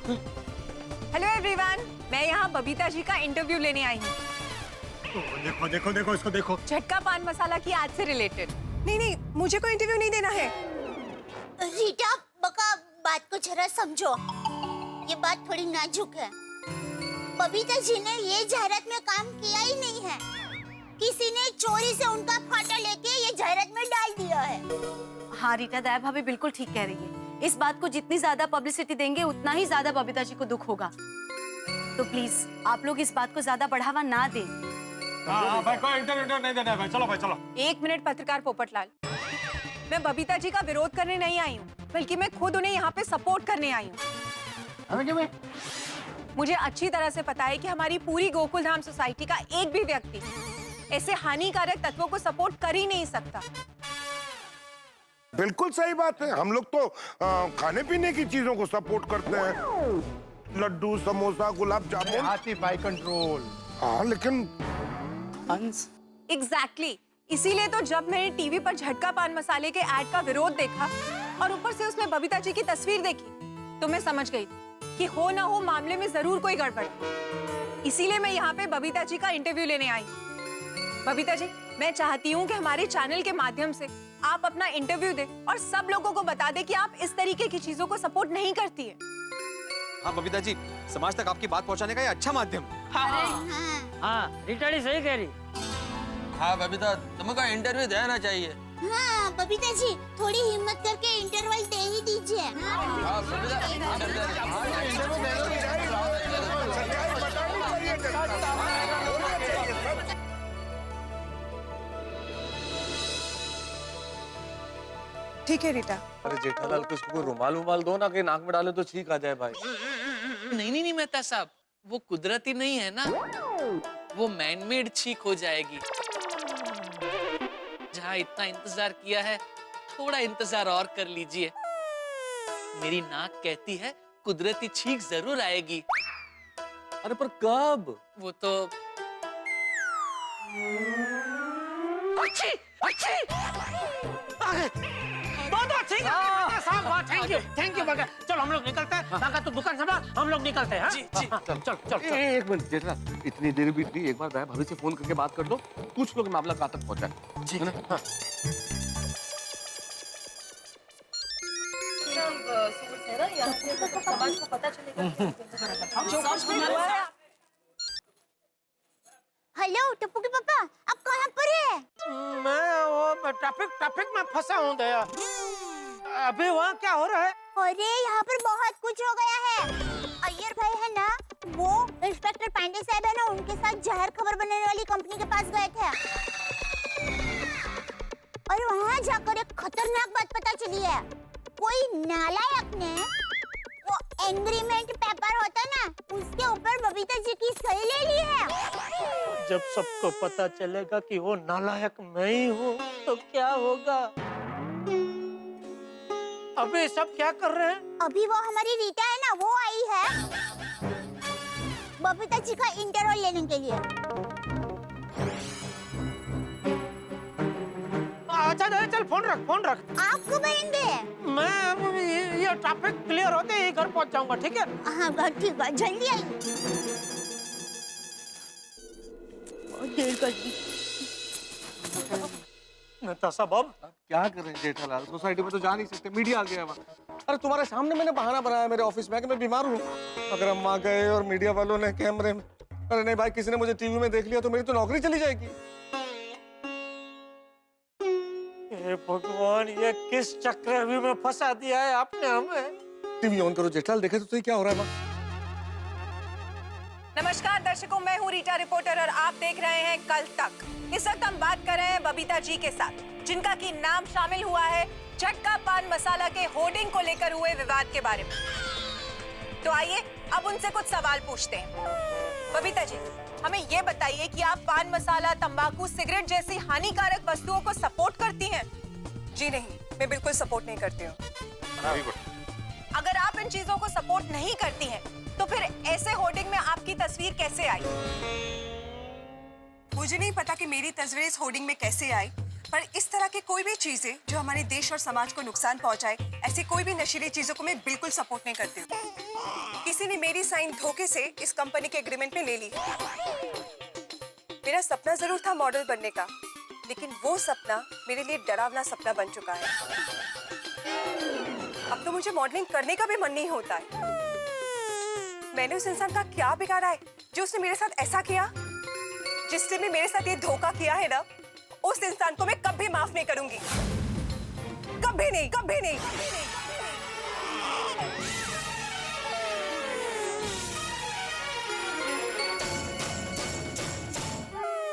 हेलो एवरीवन, मैं यहाँ बबीता जी का इंटरव्यू लेने आई हूँ। देखो देखो देखो, इसको देखो। झटका पान मसाला की आज से रिलेटेड। नहीं, मुझे कोई इंटरव्यू नहीं देना है। रीटा, बका बात को जरा समझो, ये बात थोड़ी नाजुक है। बबीता जी ने ये जाहिरात में काम किया ही नहीं है। किसी ने चोरी से उनका फोटो लेके ये जाहिरात में डाल दिया है। हाँ रीटा, दया भाभी बिल्कुल ठीक कह रही है। इस बात को जितनी ज्यादा पब्लिसिटी देंगे उतना ही ज्यादा बबीता जी को दुख होगा। तो प्लीज आप लोग इस बात को ज्यादा बढ़ावा ना दें। भाई कोई इंटरव्यू नहीं देना है भाई। चलो भाई चलो। 1 मिनट पत्रकार पोपटलाल, मैं बबीता जी का विरोध करने नहीं आई हूँ, बल्कि मैं खुद उन्हें यहाँ पे सपोर्ट करने आई हूँ। मुझे अच्छी तरह से पता है कि हमारी पूरी गोकुल धाम सोसाइटी का एक भी व्यक्ति ऐसे हानिकारक तत्वों को सपोर्ट कर ही नहीं सकता। बिल्कुल सही बात है। हम लोग तो खाने पीने की चीजों को सपोर्ट करते हैं, लड्डू, समोसा, गुलाब जामुन। हाथी पाई कंट्रोल। हाँ लेकिन एग्जैक्टली इसीलिए तो जब मैंने टीवी पर झटका पान मसाले के ऐड का विरोध देखा और ऊपर से उसमें बबीता जी की तस्वीर देखी तो मैं समझ गई कि हो ना हो मामले में जरूर कोई गड़बड़। इसीलिए मैं यहाँ पे बबीता जी का इंटरव्यू लेने आई। बबीता जी, मैं चाहती हूँ कि हमारे चैनल के माध्यम से आप अपना इंटरव्यू दें और सब लोगों को बता दें कि आप इस तरीके की चीजों को सपोर्ट नहीं करती है। हाँ बबीता जी, समाज तक आपकी बात पहुंचाने का ये अच्छा माध्यम। हाँ रीटा डी सही कह रही। हाँ बबीता, तुमको इंटरव्यू देना चाहिए। हाँ बबीता जी, थोड़ी हिम्मत करके इंटरवल दे ही दीजिए। हाँ ठीक है रीटा। अरे जेठालाल को इसको रुमाल दो ना, कि नाक में डाले तो छींक आ जाए भाई। नहीं नहीं नहीं मेहता साहब, वो कुदरती नहीं है ना, वो मैनमेड छींक हो जाएगी। जहाँ इतना इंतजार किया है, थोड़ा इंतजार और कर लीजिए। मेरी नाक कहती है कुदरती छींक जरूर आएगी। अरे पर कब? वो तो अच्छी बहुत ठीक है साहब, बहुत थैंक यू मगर चलो हम लोग निकलते हैं। बाका तो दुकान संभाल, हम लोग निकलते हैं। जी जी चल। एक मिनट जेठालाल, इतनी देर बीत गई, एक बार दया भाभी से फोन करके बात कर लो, पूछ लो कि मामला कहाँ तक पहुंचा है। जी है ना? हाँ। समाज को पता चलेगा। हेलो टप्पू के पापा, आप कहाँ पर है? मैं वो ट्रैफिक में फंसा हूँ दया। अभी वहाँ क्या हो रहा है? अरे यहाँ पर बहुत कुछ हो गया है। अय्यर भाई है ना, वो इंस्पेक्टर पांडे साहब है ना, उनके साथ जहर खबर बनाने वाली कंपनी के पास गए थे और वहाँ जाकर एक खतरनाक बात पता चली है। कोई नालायक ने वो एग्रीमेंट पेपर होता ना, उसके ऊपर बबीता जी की सही ले ली है। जब सबको पता चलेगा कि वो नालायक मैं ही हूँ तो क्या होगा? अभी सब क्या कर रहे हैं? अभी वो हमारी रीटा है ना, वो आई है बबीता जी का इंटरव्यू लेने के लिए। अच्छा चल फोन रख। आप कब आएंगे? मैं ये ट्रैफिक क्लियर होते ही घर पहुंच जाऊंगा, ठीक है? हाँ ठीक है, जल्दी आइए। देर कर दी। मेहता साहब अब क्या कर रहे हैं जेठालाल? सोसाइटी में तो जा नहीं सकते, मीडिया आ गया वहाँ। अरे तुम्हारे सामने मैंने बहाना बनाया मेरे ऑफिस में कि मैं बीमार हूँ। अगर हम वहाँ गए और मीडिया वालों ने कैमरे में, अरे नहीं भाई, किसी ने मुझे टीवी में देख लिया तो मेरी तो नौकरी चली जाएगी। हे भगवान, ये किस चक्रव्यूह में फंसा दिया है आपने हमें? टीवी ऑन करो जेठालाल, देखे तो क्या हो रहा है वहाँ। नमस्कार दर्शकों, मैं हूँ रीटा रिपोर्टर और आप देख रहे हैं कल तक। इस वक्त हम बात कर रहे हैं बबीता जी के साथ, जिनका की नाम शामिल हुआ है झटका पान मसाला के होर्डिंग को लेकर हुए विवाद के बारे में। तो आइए अब उनसे कुछ सवाल पूछते हैं। बबीता जी, हमें ये बताइए कि आप पान मसाला, तंबाकू, सिगरेट जैसी हानिकारक वस्तुओं को सपोर्ट करती हैं? जी नहीं, मैं बिल्कुल सपोर्ट नहीं करती हूँ। अगर आप इन चीजों को सपोर्ट नहीं करती हैं, तो फिर ऐसे होर्डिंग में आपकी तस्वीर कैसे आई? मुझे नहीं पता कि मेरी तस्वीर इस होर्डिंग में कैसे आई, पर इस तरह की कोई भी चीजें जो हमारे देश और समाज को नुकसान पहुंचाए, ऐसी कोई भी नशीली चीजों को मैं बिल्कुल सपोर्ट नहीं करती हूँ। किसी ने मेरी साइन धोखे से इस कंपनी के एग्रीमेंट में ले ली। मेरा सपना जरूर था मॉडल बनने का, लेकिन वो सपना मेरे लिए डरावना सपना बन चुका है। अब तो मुझे मॉडलिंग करने का भी मन नहीं होता है। मैंने उस इंसान का क्या बिगाड़ा है जो उसने मेरे साथ ऐसा किया, जिसने भी मेरे साथ ये धोखा किया है ना, उस इंसान को मैं कभी माफ नहीं करूंगी। कभी नहीं, कभी नहीं।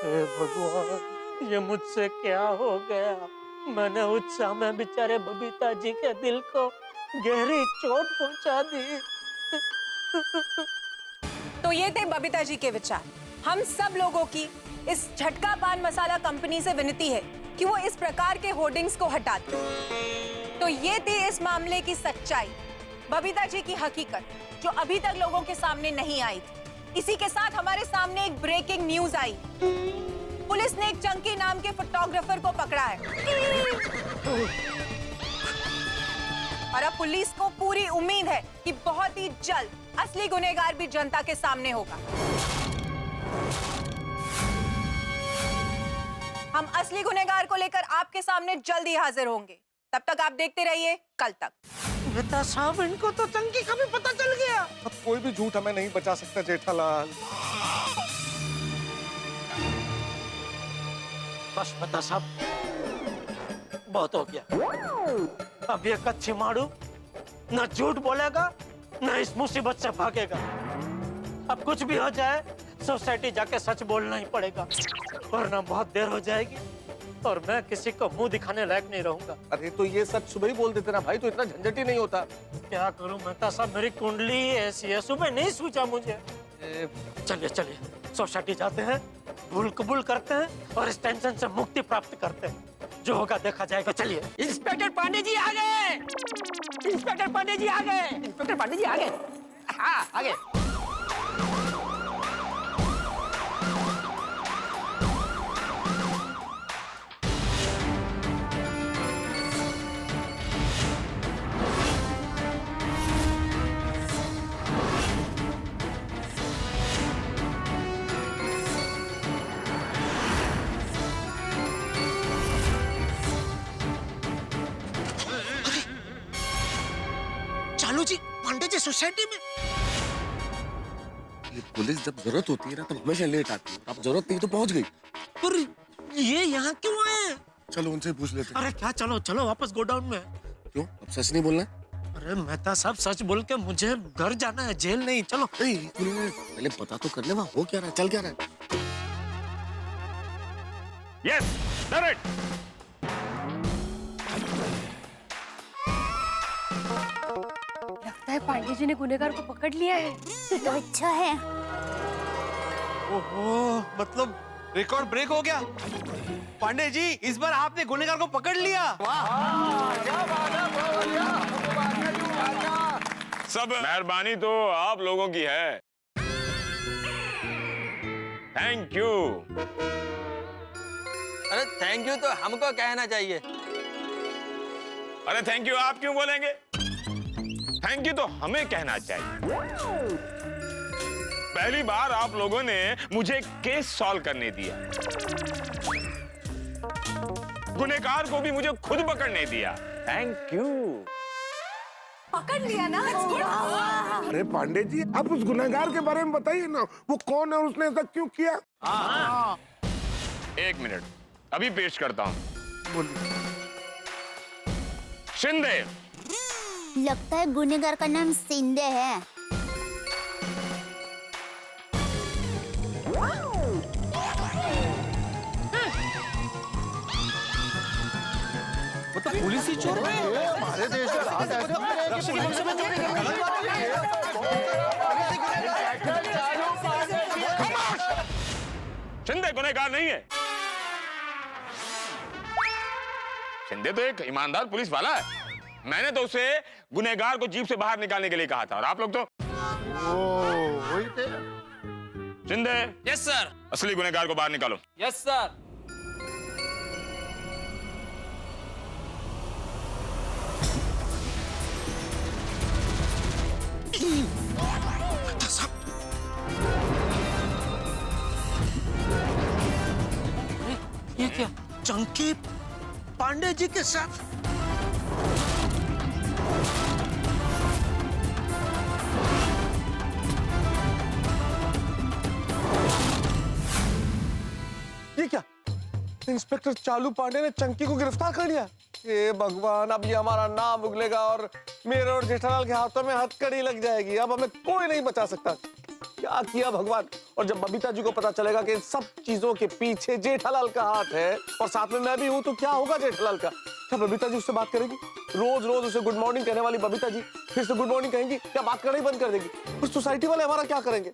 हे भगवान, ये मुझसे क्या हो गया? मैंने उत्साह में बेचारे बबीता जी के दिल को गहरी चोट पहुंचा दी। तो ये थे बबीता जी के विचार। हम सब लोगों की इस झटका पान मसाला कंपनी से विनती है कि वो इस प्रकार के होर्डिंग्स को हटा दें। तो ये थी इस मामले की सच्चाई, बबीता जी की हकीकत, जो अभी तक लोगों के सामने नहीं आई थी। इसी के साथ हमारे सामने एक ब्रेकिंग न्यूज आई। पुलिस ने एक चंकी नाम के फोटोग्राफर को पकड़ा है और अब पुलिस को पूरी उम्मीद है कि बहुत ही जल्द असली गुनहगार भी जनता के सामने होगा। हम असली गुनहगार को लेकर आपके सामने जल्द ही हाजिर होंगे। तब तक आप देखते रहिए कल तक। मेहता साहब, इनको तो चंकी का भी पता चल गया। अब कोई भी झूठ हमें नहीं बचा सकता जेठालाल। बस मेहता साहब, बहुत हो गया। अब ये कच्ची मारू न झूठ बोलेगा न इस मुसीबत से भागेगा। अब कुछ भी हो जाए, सोसाइटी जाके सच बोलना ही पड़ेगा, वरना बहुत देर हो जाएगी और मैं किसी को मुंह दिखाने लायक नहीं रहूंगा। अरे तो ये सच सुबह ही बोल देते ना भाई, तो इतना झंझट ही नहीं होता। क्या करूं मेहता साहब, मेरी कुंडली ऐसी है, सुबह नहीं सूझा मुझे। चलिए चलिए, सोसाइटी जाते हैं, भूल कबूल करते हैं और इस टेंशन से मुक्ति प्राप्त करते हैं। जो होगा देखा जाएगा। चलिए। इंस्पेक्टर पांडे जी आ गए। इंस्पेक्टर पांडे जी आ गए। इंस्पेक्टर पांडे जी आ गए। हाँ, आ गए। चालू जी, पांडे जी सोसाइटी में। ये पुलिस जब जरूरत होती है ना, तब हमेशा लेट आती है। अब जरूरत नहीं तो पहुंच गई। पर ये यहाँ क्यों आए? चलो उनसे पूछ लेते हैं। अरे क्या, चलो चलो वापस गोडाउन में। क्यों, अब सच नहीं बोलना है? अरे मेहता साहब, सच बोल के मुझे घर जाना है, जेल नहीं। चलो। पहले पता तो कर ले वहाँ हो क्या रहा है, चल क्या रहा है। Yes, done it. लगता है पांडे जी ने गुनहगार को पकड़ लिया है। तो अच्छा है। ओहो, मतलब रिकॉर्ड ब्रेक हो गया। पांडे जी, इस बार आपने गुनहगार को पकड़ लिया। सब मेहरबानी तो आप लोगों की है। Thank you. अरे थैंक यू तो हमको कहना चाहिए। अरे थैंक यू आप क्यों बोलेंगे? थैंक यू तो हमें कहना चाहिए। पहली बार आप लोगों ने मुझे केस सॉल्व करने दिया, गुनहगार को भी मुझे खुद पकड़ने दिया। Thank you. पकड़ लिया ना। अरे पांडे जी, आप उस गुनहगार के बारे में बताइए ना, वो कौन है और उसने ऐसा क्यों किया? एक मिनट, अभी पेश करता हूं। बोलिए। शिंदे। लगता है गुनहगार का नाम शिंदे है। मतलब पुलिस ही चोर है। हमारे देश का राज शिंदे गुनहगार नहीं है। शिंदे तो एक ईमानदार पुलिस वाला है। मैंने तो उसे गुनहगार को जीप से बाहर निकालने के लिए कहा था, और आप लोग तो वही थे। शिंदे। Yes sir. असली गुनहगार को बाहर निकालो। Yes sir. ये क्या, चंकी पांडे जी के साथ? ये क्या? इंस्पेक्टर चालू पांडे ने चंकी को गिरफ्तार कर लिया। हे भगवान, अब ये हमारा नाम उगलेगा और मेरे और जेठालाल के हाथों में हथकड़ी लग जाएगी। अब हमें कोई नहीं बचा सकता। क्या किया भगवान? और जब बबीता जी को पता चलेगा कि इन सब चीजों के पीछे जेठालाल का हाथ है और साथ में मैं भी हूं, तो क्या होगा जेठालाल का? क्या बबीता जी उससे बात करेगी? रोज रोज उसे गुड मॉर्निंग कहने वाली बबीता जी फिर से गुड मॉर्निंग कहेंगी? क्या बात करना ही बंद कर देगी? उस सोसाइटी वाले हमारा क्या करेंगे?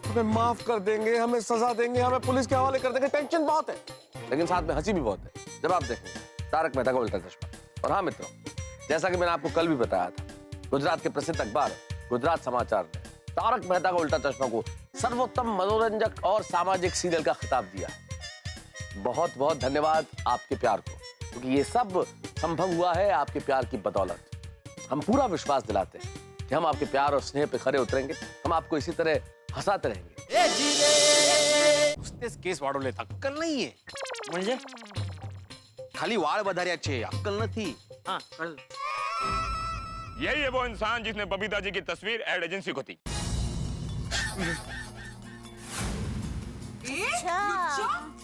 हमें माफ कर देंगे, हमें सजा देंगे, हमें पुलिस के हवाले कर देंगे। टेंशन बहुत है, लेकिन साथ में हंसी भी बहुत है जब आप देखेंगे तारक मेहता का उल्टा चश्मा। और हाँ मित्रों, जैसा कि मैंने आपको कल भी बताया था, गुजरात के प्रसिद्ध अखबार गुजरात समाचार ने तारक मेहता का उल्टा चश्मा को सर्वोत्तम मनोरंजक और सामाजिक सीरियल का खिताब दिया है। बहुत बहुत धन्यवाद आपके प्यार को, क्योंकि ये सब संभव हुआ है आपके प्यार की बदौलत। हम पूरा विश्वास दिलाते हैं कि हम आपके प्यार और स्नेह पे खरे उतरेंगे, हम आपको इसी तरह हंसाते रहेंगे। केस वाढवलेत, अक्कल नाहीये म्हणजे खाली वाळ वधाऱ्याचे, अक्कल नथी। हाँ कल यही है वो इंसान जिसने बबीता जी की तस्वीर एड एजेंसी को दी।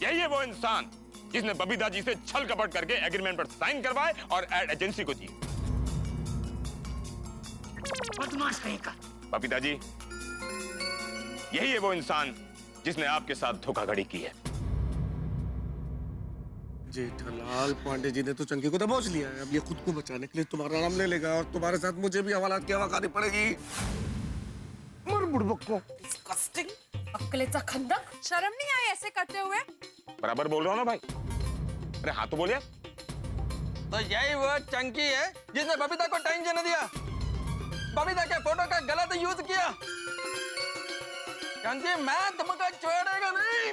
यही है वो इंसान जिसने बबीता जी से छल कपट करके एग्रीमेंट पर साइन करवाए और एड एजेंसी को दी। बदमाश कहीं का। बबीता जी, यही है वो इंसान जिसने आपके साथ धोखाधड़ी की है। जेठालाल पांडे जी ने तो चंकी को दबोच लिया है। अब ये खुद को बचाने के लिए तुम्हारा नाम ले लेगा और तुम्हारे साथ मुझे भी हवालात की हवा खानी पड़ेगी। मर बुड़बक को। अक्कलेचा खंदक, शर्म नहीं आई ऐसे करते हुए? बराबर बोल रहा हूं ना भाई? अरे हाँ तो बोलिए। तो यही वो चंकी है जिसने बबीता को टेंशन दिया, बबीता के फोटो का गलत यूज किया। चंकी, मैं तुमको छोड़ेगा नहीं।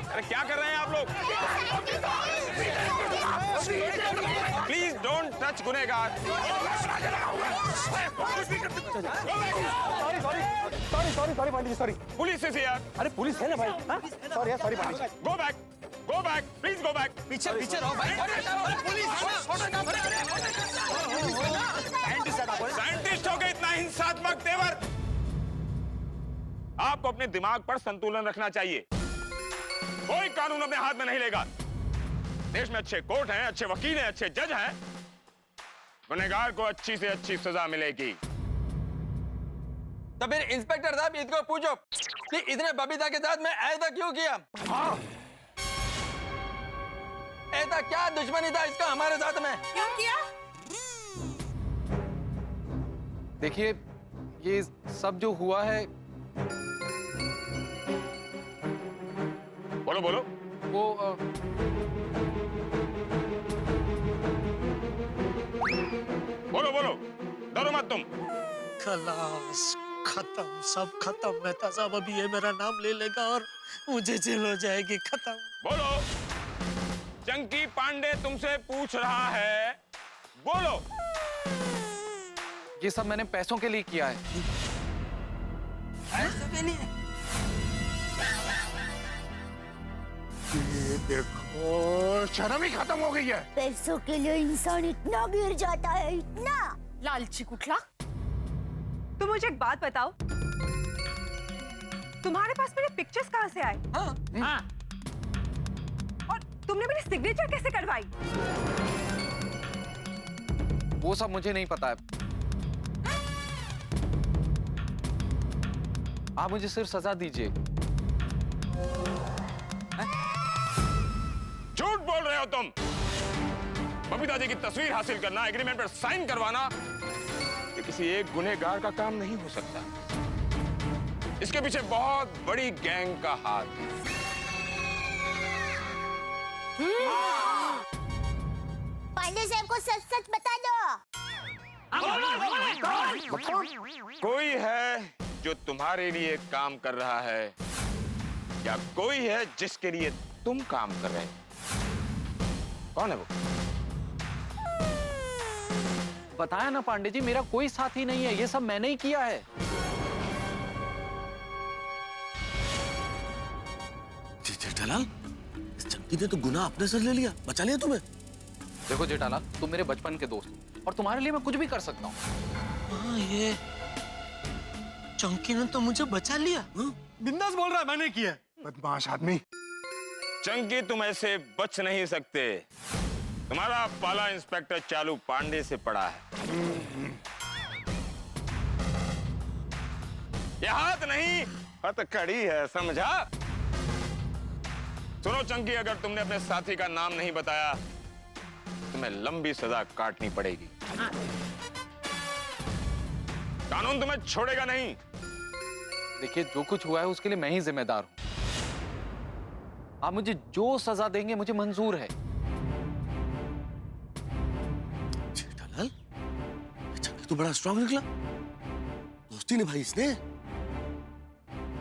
अरे क्या कर रहे हैं आप लोग? प्लीज डोंट टच गुनहगार। Sorry Pandey ji, sorry. Police से यार। अरे पुलिस है ना भाई? सॉरी यार, sorry Pandey ji. Go back, please go back. पीछे पीछे रहो भाई। साइंटिस्ट हो गए इतना हिंसात्मक तेवर। आपको अपने दिमाग पर संतुलन रखना चाहिए। कोई कानून अपने हाथ में नहीं लेगा। देश में अच्छे कोर्ट हैं, अच्छे वकील हैं, अच्छे जज हैं। गुनहगार को अच्छी से अच्छी सजा मिलेगी। तो फिर इंस्पेक्टर साहब इसको पूछो कि इसने बबीता के साथ में ऐसा क्यों किया? ऐसा क्या दुश्मनी था इसका हमारे साथ में? क्यों किया? देखिए, ये सब जो हुआ है, बोलो बोलो। वो बोलो बोलो, डरो मत तुम। खलास, खत्म, सब खत्म। मेहता साहब अभी ये मेरा नाम ले लेगा और मुझे जेल हो जाएगी। खत्म। बोलो, चंकी पांडे तुमसे पूछ रहा है, बोलो। ये सब मैंने पैसों के लिए किया है। पैसों के लिए? ये देखो, शर्म ही खत्म हो गई है। पैसों के लिए इंसान इतना गिर जाता है, इतना। लालची कुठला। तुम मुझे एक बात बताओ, तुम्हारे पास मेरे पिक्चर्स कहाँ से आए? हाँ। और तुमने मेरी सिग्नेचर कैसे करवाई? वो सब मुझे नहीं पता है। आप मुझे सिर्फ सजा दीजिए। झूठ बोल रहे हो तुम। बबीता जी की तस्वीर हासिल करना, एग्रीमेंट पर साइन करवाना, ये किसी एक गुनहगार का काम नहीं हो सकता। इसके पीछे बहुत बड़ी गैंग का हाथ है। पांडे साहब को सच सच बता दो। कोई है जो तुम्हारे लिए काम कर रहा है, या कोई है जिसके लिए तुम काम कर रहे हो? कौन है वो? बताया ना पांडे जी, मेरा कोई साथी नहीं है। ये सब मैंने ही किया है। जेठालाल, इस चंकी ने तो गुनाह अपने सर ले लिया, बचा लिया तुम्हें। देखो जेठालाल, तुम मेरे बचपन के दोस्त, और तुम्हारे लिए मैं कुछ भी कर सकता हूँ। हाँ, ये चंकी ने तो मुझे बचा लिया। बिंदास बोल रहा है, मैंने किया। बदमाश आदमी। चंकी, तुम ऐसे बच नहीं सकते। तुम्हारा पाला इंस्पेक्टर चालू पांडे से पड़ा है। ये हाथ नहीं, हथकड़ी है, समझा? सुनो चंकी, अगर तुमने अपने साथी का नाम नहीं बताया तुम्हें लंबी सजा काटनी पड़ेगी। कानून तुम्हें छोड़ेगा नहीं। देखिए, जो कुछ हुआ है उसके लिए मैं ही जिम्मेदार हूं। आप मुझे जो सजा देंगे मुझे मंजूर है। जेठालाल, चंकी तो बड़ा स्ट्रांग निकला। दोस्ती निभाई इसने।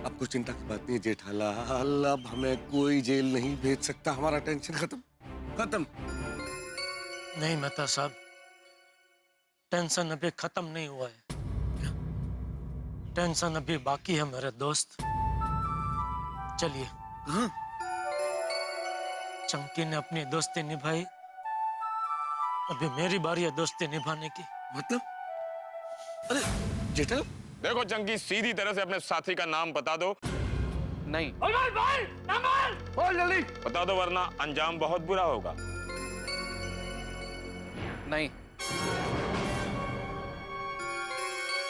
अब कुछ चिंता की बात नहीं जेठालाल, अब हमें कोई जेल नहीं भेज सकता। हमारा टेंशन खत्म खत्म। नहीं मेहता साहब, टेंशन अभी खत्म नहीं हुआ है। टेंशन अभी बाकी है मेरे दोस्त। चलिए। चंकी ने अपनी दोस्ती निभाई, अभी मेरी बारी है दोस्ती निभाने की। मतलब? अरे जेठा, देखो चंकी, सीधी तरह से अपने साथी का नाम बता दो। नहीं। बोल जल्दी बता दो, वरना अंजाम बहुत बुरा होगा। नहीं।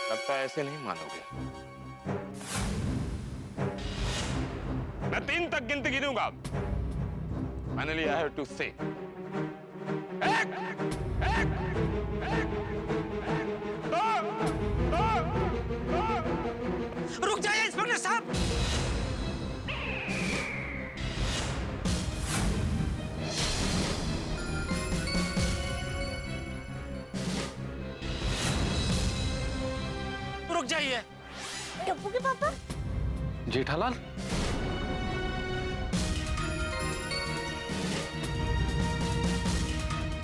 लगता है ऐसे नहीं मानोगे। मैं 3 तक गिनती गिनूंगा। Finally, I have to say. एक, दो। रुक जाइए इंस्पेक्टर साहब। रुक जाइए। टप्पू के पापा? जेठालाल,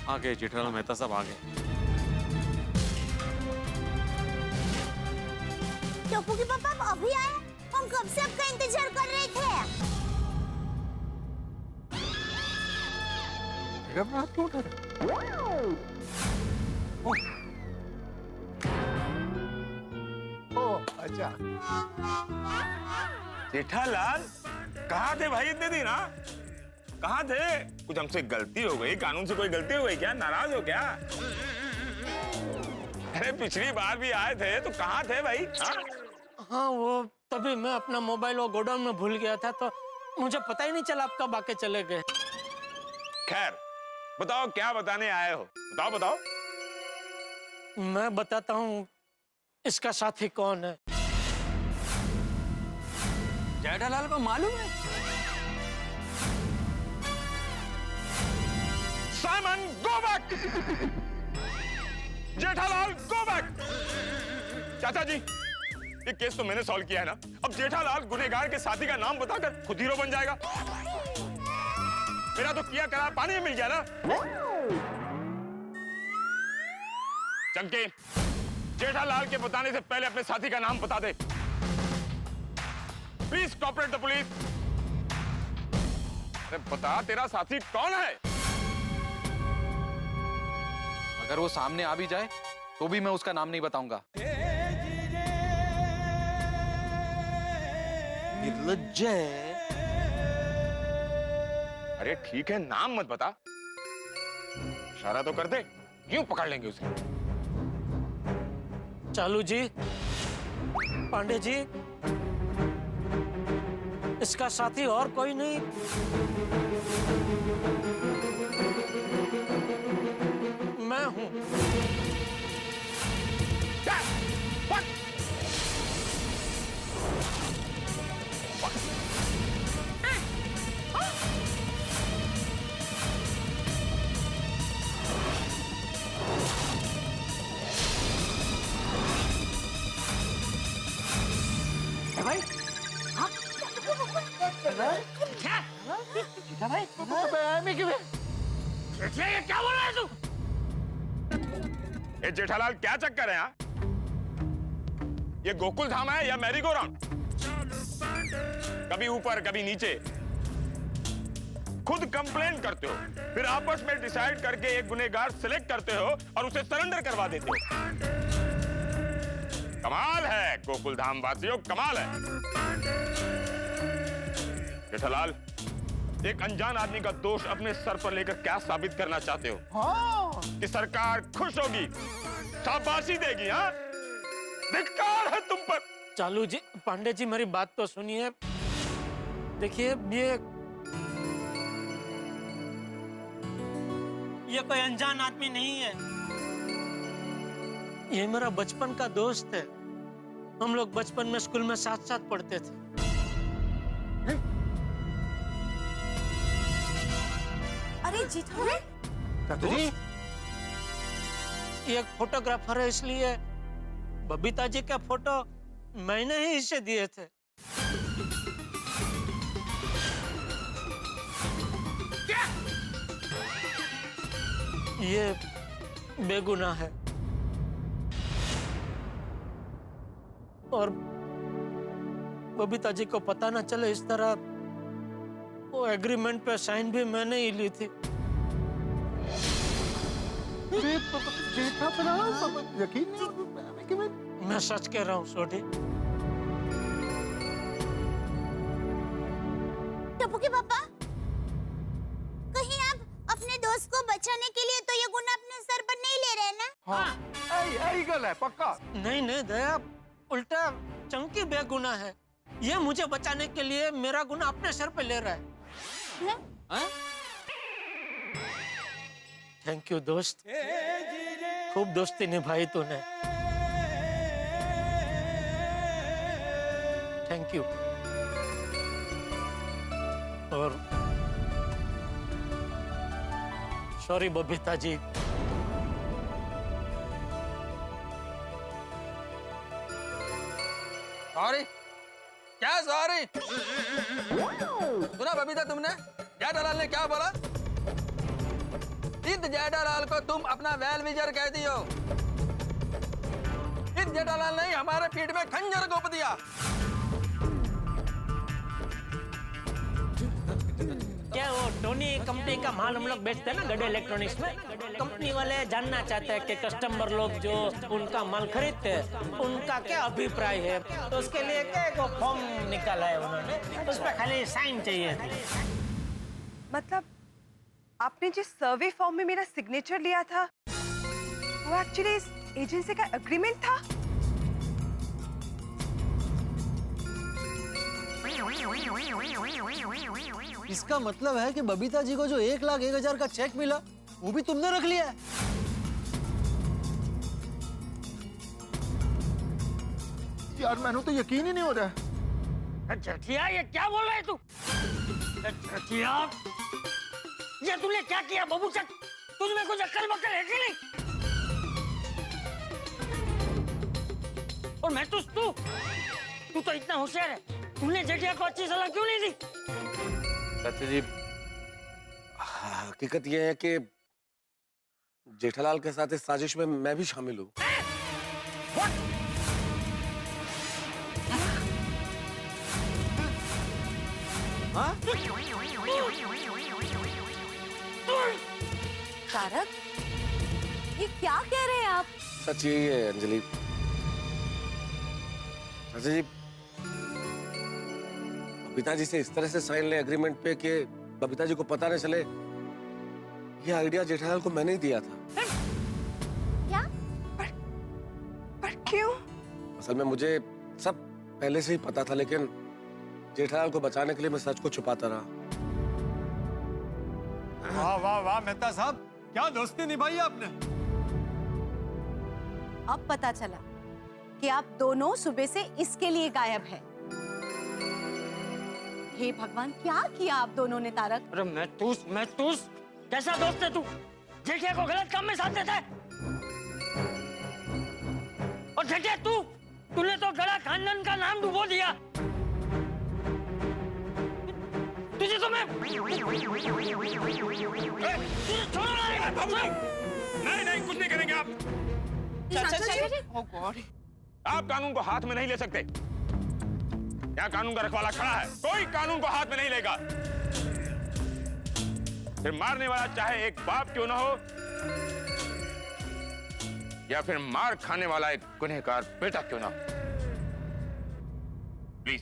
आ गए जेठालाल मेहता साहब, आ गए। टप्पू के पापा आप अभी आए? हम कब से आपका इंतजार कर रहे थे। क्यों उठा रहे? अच्छा। जेठालाल, कहाँ थे भाई इतने दिन? हाँ, कहाँ थे? कुछ हमसे गलती हो गई? कानून से कोई गलती हो गई क्या? नाराज हो क्या? अरे पिछली बार भी आए थे तो कहाँ थे भाई? हाँ, वो तभी मैं अपना मोबाइल वो गोडाउन में भूल गया था, तो मुझे पता ही नहीं चला आप कब आके चले गए। खैर, बताओ क्या बताने आए हो? बताओ बताओ। मैं बताता हूँ इसका साथी कौन है। जेठालाल को मालूम है? Simon, go back! Jethalal, go back! चाचा जी, ये केस तो मैंने सॉल्व किया है ना। अब जेठालाल गुनहगार के साथी का नाम बताकर खुद हीरो बन जाएगा। मेरा तो किया करा पानी में मिल गया ना। चंकी, जेठालाल के बताने से पहले अपने साथी का नाम बता दे। Please cooperate the police. अरे बता, तेरा साथी कौन है? अगर वो सामने आ भी जाए तो भी मैं उसका नाम नहीं बताऊंगा। निर्लज्ज है। अरे ठीक है, नाम मत बता। इशारा तो कर दे, यूं पकड़ लेंगे उसे। चालू जी, पांडे जी, इसका साथी और कोई नहीं, मैं हूं। भाई, क्या बोल रहा है तू? ये जेठालाल क्या चक्कर है? ये गोकुल धाम है या मैरी गो राउंड? कभी ऊपर कभी नीचे। खुद कंप्लेंट करते हो, फिर आपस में डिसाइड करके एक गुनहगार सिलेक्ट करते हो और उसे सरेंडर करवा देते हो। कमाल है। है गोकुल धाम वासियों, कमाल है। जेठालाल, एक अनजान आदमी का दोष अपने सर पर लेकर क्या साबित करना चाहते हो? कि सरकार खुश होगी, शाबाशी देगी? हाँ, धिक्कार है तुम पर। चालू जी, पांडे जी मेरी बात तो सुनिए। देखिए, ये कोई अनजान आदमी नहीं है, ये मेरा बचपन का दोस्त है। हम लोग बचपन में स्कूल में साथ साथ पढ़ते थे। अरे जेठालाल, चाचू जी, ये एक फोटोग्राफर है, इसलिए बबीता जी का फोटो मैंने ही इसे दिए थे। ये बेगुनाह है और बबीता जी को पता ना चले इस तरह, वो एग्रीमेंट पे साइन भी मैंने ही ली थी। मैं सच कह रहा हूँ सोडी। टप्पू के पापा, कहीं आप अपने दोस्त को बचाने के लिए तो ये गुना अपने सर पर नहीं ले रहे ना? हाँ, यही गल है पक्का। नहीं नहीं दया, उल्टा चंकी बेगुनाह है। ये मुझे बचाने के लिए मेरा गुना अपने सर पे ले रहा है। थैंक यू दोस्त, खूब दोस्ती निभाई तूने। Thank you. और सॉरी बबीता जी। सॉरी? क्या सॉरी? सुना बबीता तुमने? जेठालाल ने क्या बोला? सिद्ध जेठालाल को तुम अपना वेल विजर कहती हो। सिद्ध जेठालाल ने हमारे पीठ में खंजर घोंप दिया। क्या वो टोनी कंपनी का माल हम लोग बेचते हैं ना गड्ढे इलेक्ट्रॉनिक्स में, कंपनी वाले जानना चाहते हैं कि कस्टमर लोग जो उनका माल खरीदते हैं उनका क्या अभिप्राय है, तो उसके लिए क्या एक फॉर्म निकाला है उन्होंने, उस पर खाली साइन चाहिए थी। मतलब आपने जिस सर्वे फॉर्म में मेरा सिग्नेचर लिया था वो एक्चुअली इस एजेंसी का एग्रीमेंट था? इसका मतलब है कि बबीता जी को जो 1,01,000 का चेक मिला वो भी तुमने रख लिया है। यार मैंने तो यकीन ही नहीं हो रहा। जठिया, ये क्या बोल रहा है तू? जठिया, ये तूने क्या किया बबूचक? तुझमें कुछ अक्ल बक्कल है कि नहीं? और मैं तू तो इतना होशियार है, तूने जेठिया को अच्छी सलाह क्यों नहीं दी? चाचा जी, हकीकत यह है कि जेठालाल के साथ इस साजिश में मैं भी शामिल हूँ। तारक, ये क्या कह रहे हैं आप? सच यही है अंजलि। चाचा जी, बबीता जी से इस तरह से साइन ले एग्रीमेंट पे कि बबीता जी को पता नहीं चले, ये आइडिया जेठालाल को मैंने ही दिया था। क्या? पर क्यों? असल में मुझे सब पहले से ही पता था, लेकिन जेठालाल को बचाने के लिए मैं सच को छुपाता रहा। वाह वाह वाह मेहता साहब, क्या दोस्ती निभाई आपने। अब पता चला कि आप दोनों सुबह से इसके लिए गायब हैं। हे भगवान, क्या किया आप दोनों ने तारक? अरे मैं तूस कैसा दोस्त है तू? जेठिया को गलत काम में साथ देता है। और जेठिया तूने तो गड़ा खानदान का नाम डुबो दिया। तुझे तो मैं नहीं, कुछ नहीं करेंगे आप। आप कानून को हाथ में नहीं ले सकते। यहाँ कानून का रखवाला खड़ा है, कोई कानून को हाथ में नहीं लेगा। फिर मारने वाला चाहे एक बाप क्यों ना हो, या फिर मार खाने वाला एक गुनहगार बेटा क्यों ना हो। प्लीज।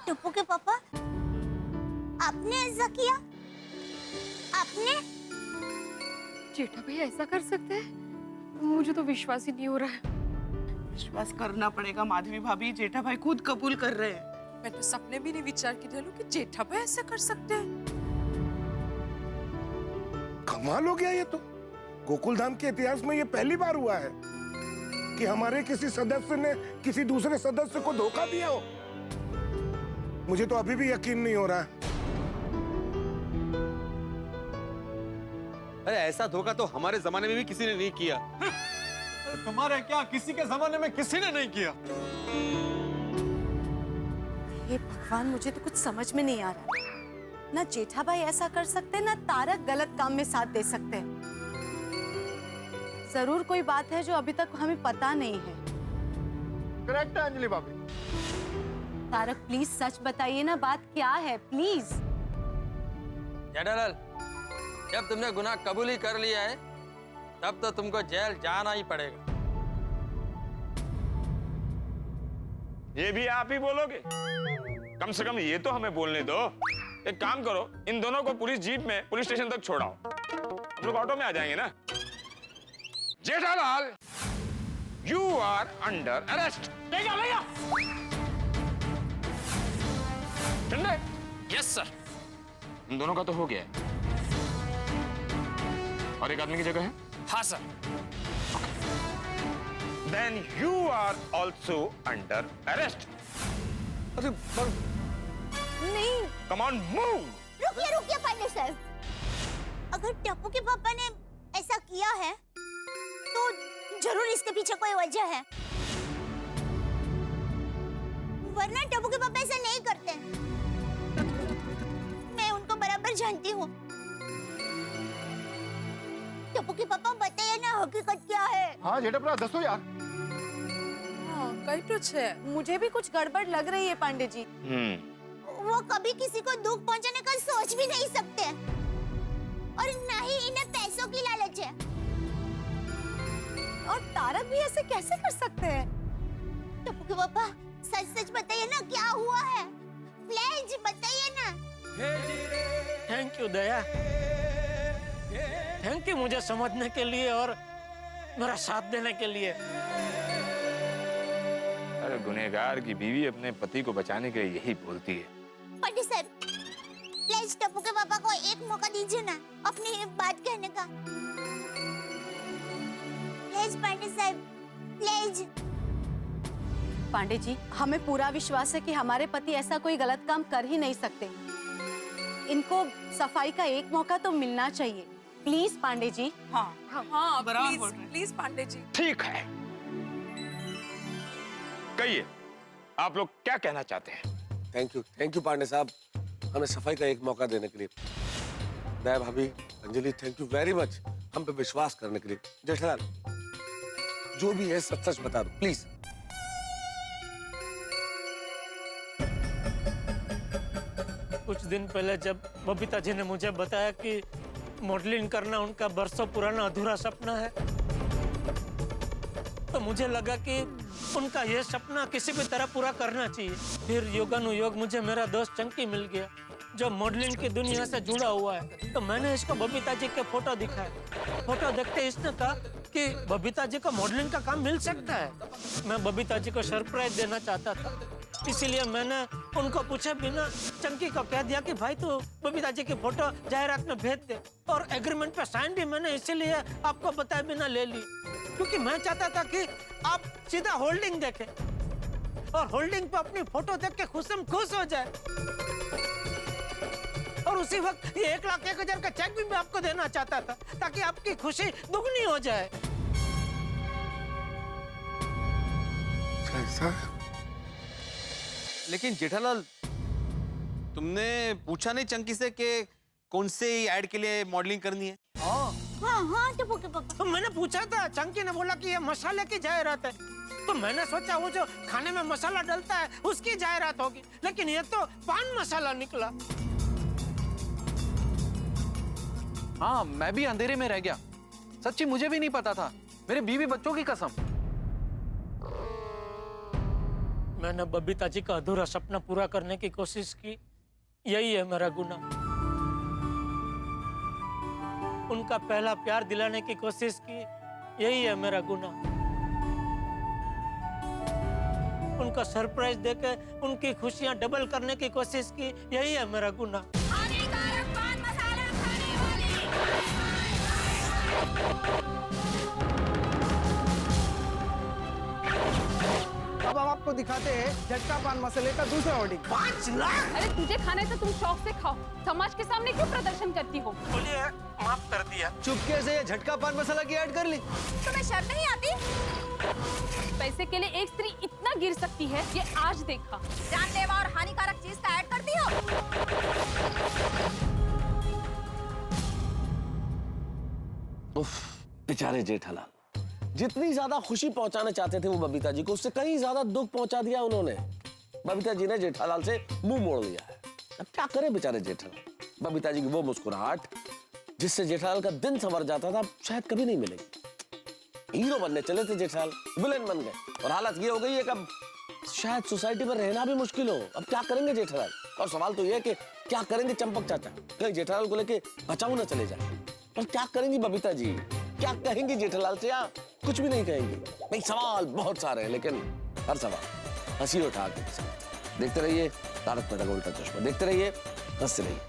टप्पू के पापा, आपने ऐसा किया? आपने? जेठा भाई ऐसा कर सकते हैं? मुझे तो विश्वास ही नहीं हो रहा है। विश्वास करना पड़ेगा माधवी भाभी, जेठा भाई खुद कबूल कर रहे हैं। मैं तो सपने भी नहीं विचार की ढलूं कि जेठा भाई ऐसा कर सकते हैं। कमाल हो गया ये तो। गोकुलधाम के इतिहास में ये पहली बार हुआ है कि हमारे किसी सदस्य ने किसी दूसरे सदस्य को धोखा दिया हो। मुझे तो अभी भी यकीन नहीं हो रहा है। अरे ऐसा धोखा तो हमारे जमाने में भी किसी ने नहीं किया। तुम्हारे क्या, किसी के जमाने में किसी ने नहीं किया। हे भगवान, मुझे तो कुछ समझ में नहीं आ रहा। ना जेठा भाई ऐसा कर सकते, ना तारक गलत काम में साथ दे सकते। जरूर कोई बात है जो अभी तक हमें पता नहीं है। करेक्ट है अंजलि भाभी। तारक प्लीज सच बताइए ना, बात क्या है प्लीज। जेठालाल, जब तुमने गुनाह कबूल ही कर लिया है तब तो तुमको जेल जाना ही पड़ेगा। ये भी आप ही बोलोगे? कम से कम ये तो हमें बोलने दो। एक काम करो, इन दोनों को पुलिस जीप में पुलिस स्टेशन तक छोड़ाओ। हम लोग ऑटो में आ जाएंगे ना। Jethalal, you are under arrest. ले जाओ, ले जाओ। ठंडे? Yes sir. इन दोनों का तो हो गया है। और एक आदमी की जगह है? हाँ sir. Then you are also under arrest. अरे नहीं। Come on, move. रुकिए रुकिए पांडे साहब, अगर टप्पू के पापा ने ऐसा किया है तो जरूर इसके पीछे कोई वजह है, वरना टप्पू के पापा ऐसा नहीं करते। मैं उनको बराबर जानती हूँ। टप्पू के पापा बताइए ना, हकीकत क्या है? हाँ जेठा भरा, दसो यार। हाँ, कई तो है। मुझे भी कुछ गड़बड़ लग रही है पांडे जी। वो कभी किसी को दुख पहुंचाने का सोच भी नहीं सकते, और न ही इन्हें पैसों की लालच है। और तारक भी ऐसे कैसे कर सकते हैं? टप्पू के पापा सच सच बताइए ना, क्या हुआ है? प्लीज बताइए ना। Thank you Daya, thank you मुझे समझने के लिए और मेरा साथ देने के लिए। अरे गुनहगार की बीवी अपने पति को बचाने के लिए यही बोलती है। पंडित साहब, प्लीज टप्पू के पापा को एक मौका दीजिए ना अपनी बात कहने का। प्लीज पंडित साहब, प्लीज। पांडे जी, हमें पूरा विश्वास है कि हमारे पति ऐसा कोई गलत काम कर ही नहीं सकते। इनको सफाई का एक मौका तो मिलना चाहिए। प्लीज पांडे जी। हाँ हाँ बराबर। प्लीज पांडे जी। ठीक है, कहिए आप लोग क्या कहना चाहते हैं? थैंक यू पांडे साहब, हमें सफाई का एक मौका देने के लिए। दया भाभी, Anjali, thank you very much हम पे विश्वास करने के लिए। जेठालाल, जो भी है सच सच बता दो प्लीज। कुछ दिन पहले जब बबीता जी ने मुझे बताया कि मॉडलिंग करना उनका बरसों पुराना अधूरा सपना है, तो मुझे लगा कि उनका ये सपना किसी भी तरह पूरा करना चाहिए। फिर योगानुयोग मुझे मेरा दोस्त चंकी मिल गया जो मॉडलिंग की दुनिया से जुड़ा हुआ है। तो मैंने इसको बबीता जी के फोटो दिखाए। फोटो देखते इसने कहा कि बबीता जी को मॉडलिंग का काम मिल सकता है। मैं बबीता जी को सरप्राइज देना चाहता था, इसीलिए मैंने उनको पूछे बिना चंकी को कह दिया कि भाई तू बबीता जी की फोटो जाहिरात में भेज दे। और एग्रीमेंट पे साइन भी मैंने इसीलिए आपको बताए बिना ले ली, क्योंकि मैं चाहता था कि आप सीधा होल्डिंग देखें और होल्डिंग पे अपनी फोटो देख के खुश हो जाए। और उसी वक्त ये 1,01,000 का चेक भी मैं आपको देना चाहता था ताकि आपकी खुशी दुगनी हो जाए। लेकिन जेठालाल, तुमने पूछा नहीं चंकी से कि कौन से ऐड के लिए मॉडलिंग करनी है? हाँ टप्पू के पापा। तो मैंने पूछा था, चंकी ने बोला कि ये मसाले की जाहिरात है। तो मैंने सोचा वो जो खाने में मसाला डलता है उसकी जाहिरात होगी, लेकिन ये तो पान मसाला निकला। हाँ, मैं भी अंधेरे में रह गया। सच्ची मुझे भी नहीं पता था, मेरे बीवी बच्चों की कसम। मैंने बबीता जी का अधूरा सपना पूरा करने की कोशिश की, यही है मेरा गुनाह। उनका पहला प्यार दिलाने की कोशिश की, यही है मेरा गुनाह। उनका सरप्राइज देके उनकी खुशियां डबल करने की कोशिश की, यही है मेरा गुनाह। अब हम आपको दिखाते हैं झटका पान मसाले का दूसरा होर्डिंग। 5 लाख। अरे तुझे खाना है तो तुम शौक से खाओ, समाज के सामने क्यों प्रदर्शन करती हो? बोलिए, माफ कर दिया। चुपके से ये झटका पान मसाला की ऐड कर ली। तुम्हें शर्म नहीं आती? पैसे के लिए एक स्त्री इतना गिर सकती है, ये आज देखा। जानलेवा और हानिकारक चीज का ऐड करती हो। उफ, बेचारे जेठालाल, जितनी ज्यादा खुशी पहुंचाना चाहते थे वो बबीता जी को, उससे कहीं ज्यादा दुख पहुंचा दिया उन्होंने। बबीता जी ने जेठालाल से मुंह मोड़ लिया है। अब क्या करे बेचारे जेठालाल। बबीता जी की वो मुस्कुराहट जिससे जेठालाल का दिन संवर जाता था, शायद कभी नहीं मिलेगी। हीरो बनने चले थे जेठालाल, विलेन बन गए और हालत ये हो गई है कि अब शायद सोसाइटी में रहना भी मुश्किल हो। अब क्या करेंगे जेठालाल? और सवाल तो ये है कि क्या करेंगे चंपक चाचा? कहीं जेठालाल को लेके बचाऊ न चले जाए। पर क्या करेंगी बबीता जी? क्या कहेंगी जेठालाल से? या कुछ भी नहीं कहेंगी? नहीं, सवाल बहुत सारे हैं, लेकिन हर सवाल हंसी उठा के देखते रहिए तारक मेहता का उल्टा चश्मा। देखते रहिए, हंसते रहिए।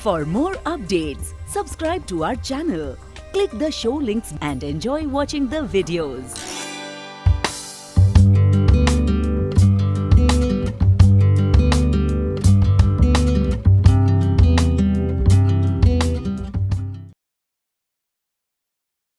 For more updates, subscribe to our channel, click the show links and enjoy watching the videos.